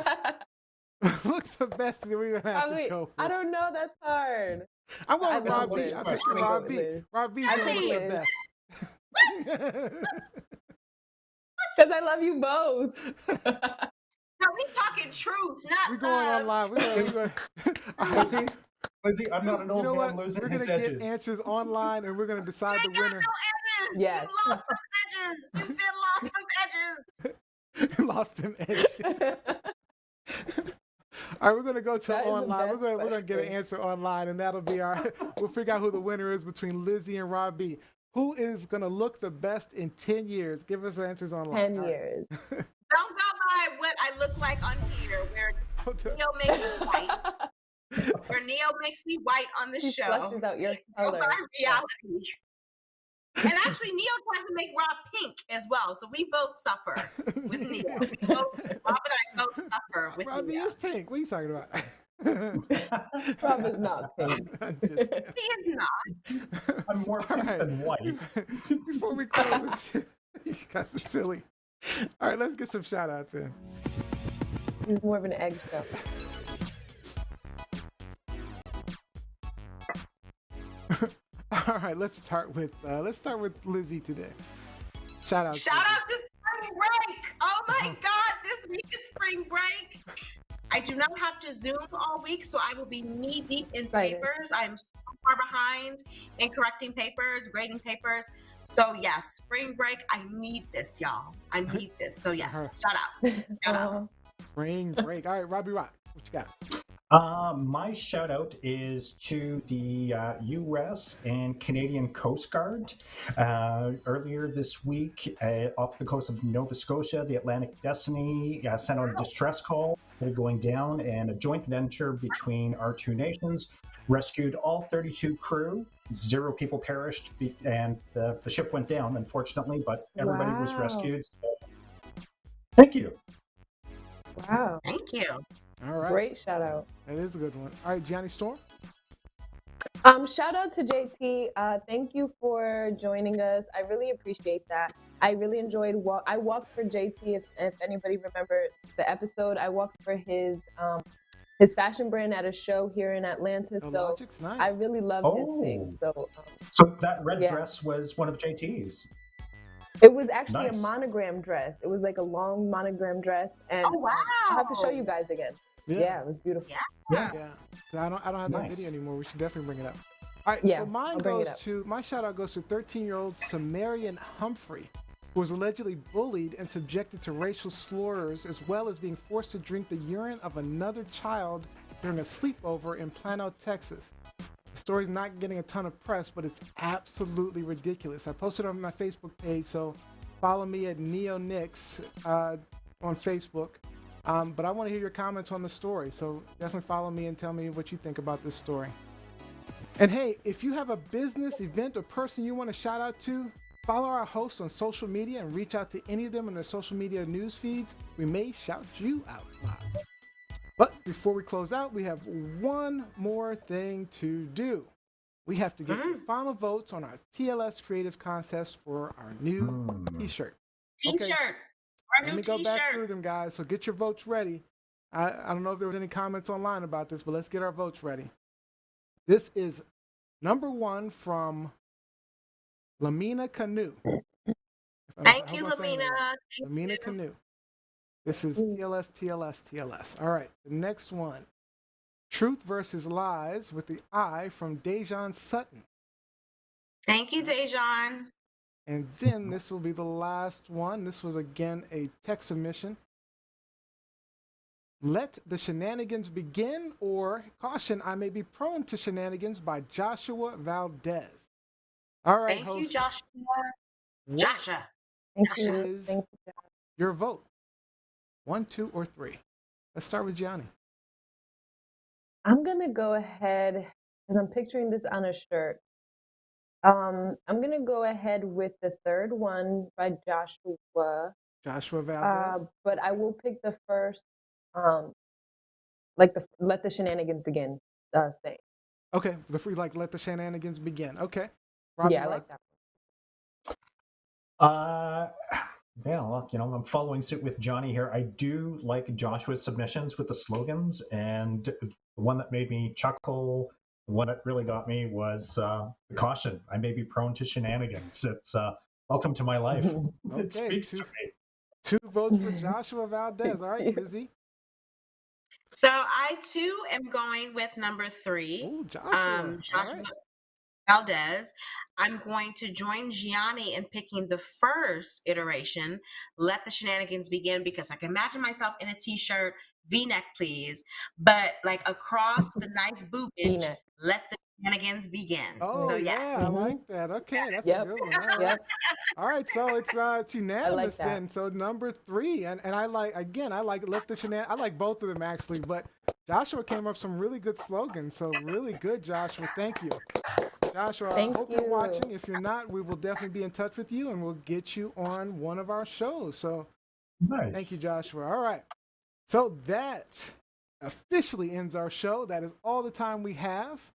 Look the best that we're gonna have to go. I don't know. That's hard. I'm going I with love Rob B. Liz. I'm picking I'm Rob going B. with Liz. Rob B's I gonna pick look the Liz. best. Because I love you both. Now we talking truth, not We're going love. online. We're going. All right. Lizzie, I'm not an You old know man what? losing We're his gonna get edges. answers online, and we're gonna decide the You ain't got winner. no edges. Yes. You lost some edges. You've been lost some edges. Lost them edge. All right, we're gonna go to That is the online. best We're gonna get an question. answer online, and that'll be our. We'll figure out who the winner is between Lizzie and Rob B. Who is gonna look the best in 10 years? Give us the answers online. 10 All right. years. Don't go by what I look like on here, where Neo makes me white. Where Neo makes me white on the She show. flushes out your Go color. by reality. And actually, Neo tries to make Rob pink as well, so we both suffer with Neo. Rob and I both suffer with Rob B Neo. is pink. What are you talking about? Rob is not pink. I'm just kidding. He is not. I'm more All pink right. than white. Before we close this, you guys are silly. All right, let's get some shout outs in. He's more of an eggshell. All right, let's start with Lizzie today. Shout out. Shout out to spring break. Oh my God, this week is spring break. I do not have to Zoom all week, so I will be knee deep in Excited. papers. I'm so far behind in correcting papers, grading papers. So yes, spring break. I need this, y'all. I need this. So yes, shout out. Shout out. Spring break. All right, Robbie Rock, what you got? My shout out is to the U.S. and Canadian Coast Guard. Earlier this week, off the coast of Nova Scotia, the Atlantic Destiny sent out a distress call going down, and a joint venture between our two nations rescued all 32 crew. 0 people perished, and the ship went down, unfortunately, but everybody was Wow. rescued. So, thank you. Wow. Thank you. All right, Great shout out. that is a good one. All right, Gianni Storm. Shout out to JT. Thank you for joining us. I really appreciate that. I really enjoyed I walked for JT. If anybody remember the episode, I walked for his fashion brand at a show here in Atlanta. Oh, So Logicz, nice. I really loved his thing. So So that red Yeah. dress was one of JT's. it was actually Nice. a monogram dress. It was like a long monogram dress, and Oh wow. I'll have to show you guys again. Yeah, it was beautiful. Yeah. Yeah. So I don't have that Nice. video anymore. We should definitely bring it up. All right. Yeah, So mine I'll bring it goes up. to my shout out goes to 13-year-old Samarian Humphrey, who was allegedly bullied and subjected to racial slurs, as well as being forced to drink the urine of another child during a sleepover in Plano, Texas. The story's not getting a ton of press, but it's absolutely ridiculous. I posted it on my Facebook page, so follow me at NeoNix on Facebook. But I want to hear your comments on the story, so definitely follow me and tell me what you think about this story. And hey, if you have a business, event, or person you want to shout out to, follow our hosts on social media and reach out to any of them in their social media news feeds. We may shout you out loud. But before we close out, we have one more thing to do. We have to get the final votes on our TLS Creative Contest for our new t-shirt. T-shirt. Our Let new me go back through T-shirt. them, guys. So get your votes ready. I don't know if there was any comments online about this, but let's get our votes ready. This is number 1 from Lamina Canoe. Thank you, Lamina. Lamina Canoe. This is TLS, TLS, TLS. All right, the next one. Truth versus Lies with the I from Dejan Sutton. Thank you, Dejan. And then this will be the last one. This was again a text submission. Let the Shenanigans Begin, or Caution, I May Be Prone to Shenanigans by Joshua Valdez. All right, Thank you, host. Joshua. What Joshua. Thank Gosh, you. is Thank you. your vote? 1, 2, or 3? Let's start with Gianni. I'm gonna go ahead because I'm picturing this on a shirt. I'm gonna go ahead with the third one by Joshua. Joshua Valdez. But I will pick the first, let the shenanigans begin saying. Okay, the free let the shenanigans begin. Okay. Robbie, I like that one. Yeah, look, I'm following suit with Johnny here. I do like Joshua's submissions with the slogans, and the one that made me chuckle, the one that really got me was the caution. I may be prone to shenanigans. It's welcome to my life. Okay, it speaks to me. 2 votes for Joshua Valdez. All right, Lizzie. So I too am going with number 3. Ooh, Joshua. Joshua Valdez. I'm going to join Gianni in picking the first iteration, Let the Shenanigans Begin, because I can imagine myself in a t-shirt, V-neck please, but like across the nice boobage, let the shenanigans begin. Oh, so yes. Yeah, I like that. Okay, that's a good one. All right. All right, so it's unanimous then. So number 3, and I like Let the Shenanigans. I like both of them actually, but Joshua came up with some really good slogans. So really good, Joshua. Thank you. Joshua, I hope you're watching. If you're not, we will definitely be in touch with you and we'll get you on one of our shows. So nice. Thank you, Joshua. All right. So that officially ends our show. That is all the time we have.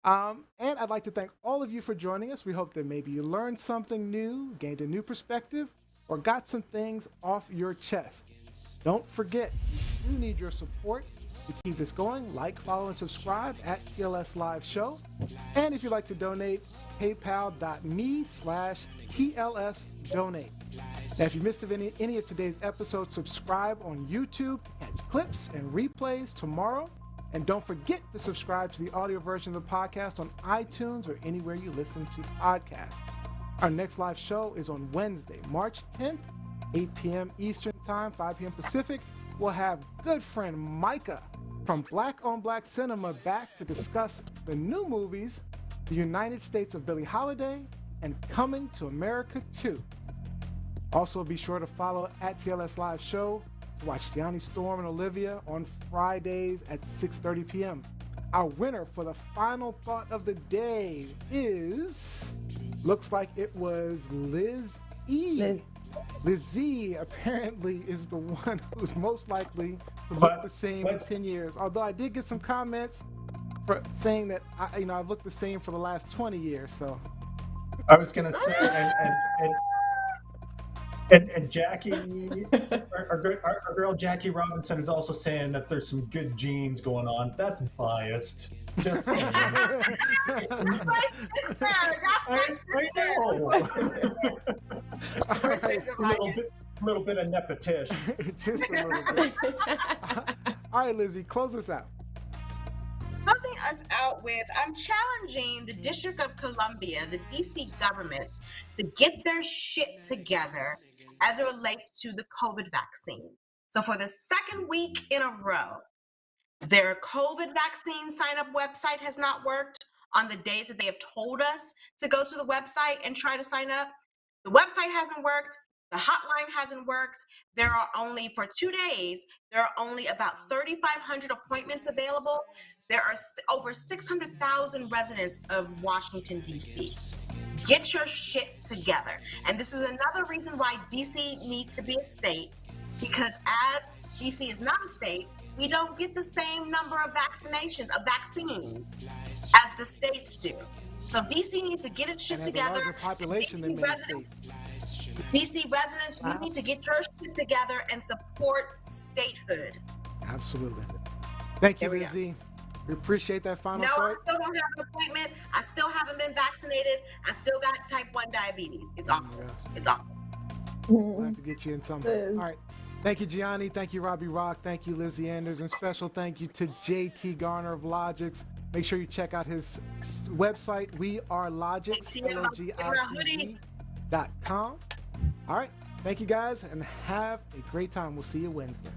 And I'd like to thank all of you for joining us. We hope that maybe you learned something new, gained a new perspective, or got some things off your chest. Don't forget, we need your support to keep this going. Like, follow, and subscribe at TLSLiveShow. And if you'd like to donate, paypal.me/TLSDonate. Now, if you missed any of today's episodes, subscribe on YouTube to catch clips and replays tomorrow. And don't forget to subscribe to the audio version of the podcast on iTunes or anywhere you listen to podcasts. Our next live show is on Wednesday, March 10th, 8 p.m. Eastern Time, 5 p.m. Pacific. We'll have good friend Micah from Black on Black Cinema back to discuss the new movies, The United States of Billie Holiday and Coming to America 2. Also, be sure to follow at TLS Live Show to watch Gianni Storm and Olivia on Fridays at 6:30 p.m. Our winner for the final thought of the day looks like it was Liz E. Lizzie apparently is the one who's most likely to look the same in 10 years. Although I did get some comments for saying that I've looked the same for the last 20 years. So I was gonna say, and Jackie, our girl Jackie Robinson is also saying that there's some good genes going on. That's biased. Just saying. That's my sister. A little bit of nepotish. Just a little bit. All right, Lizzie, close us out. Closing us out with, I'm challenging the District of Columbia, the DC government, to get their shit together as it relates to the COVID vaccine. So for the second week in a row, their COVID vaccine sign-up website has not worked on the days that they have told us to go to the website and try to sign up. The website hasn't worked. The hotline hasn't worked. There are only, for 2 days, there are only about 3,500 appointments available. There are over 600,000 residents of Washington, D.C. Get your shit together. And this is another reason why DC needs to be a state, because as DC is not a state, we don't get the same number of vaccines as the states do. So DC needs to get its shit together. A population than DC residents, you need to get your shit together and support statehood. Absolutely. Thank you, Lizzie. We appreciate that final No, part. I still don't have an appointment. I still haven't been vaccinated. I still got type 1 diabetes. It's awful. It's awful. We'll have to get you in something. All right. Thank you, Gianni. Thank you, Robbie Rock. Thank you, Lizzie Anders. And special thank you to JT Garner of Logicz. Make sure you check out his website. We are Logicz, LOGICZ.com. All right. Thank you, guys, and have a great time. We'll see you Wednesday.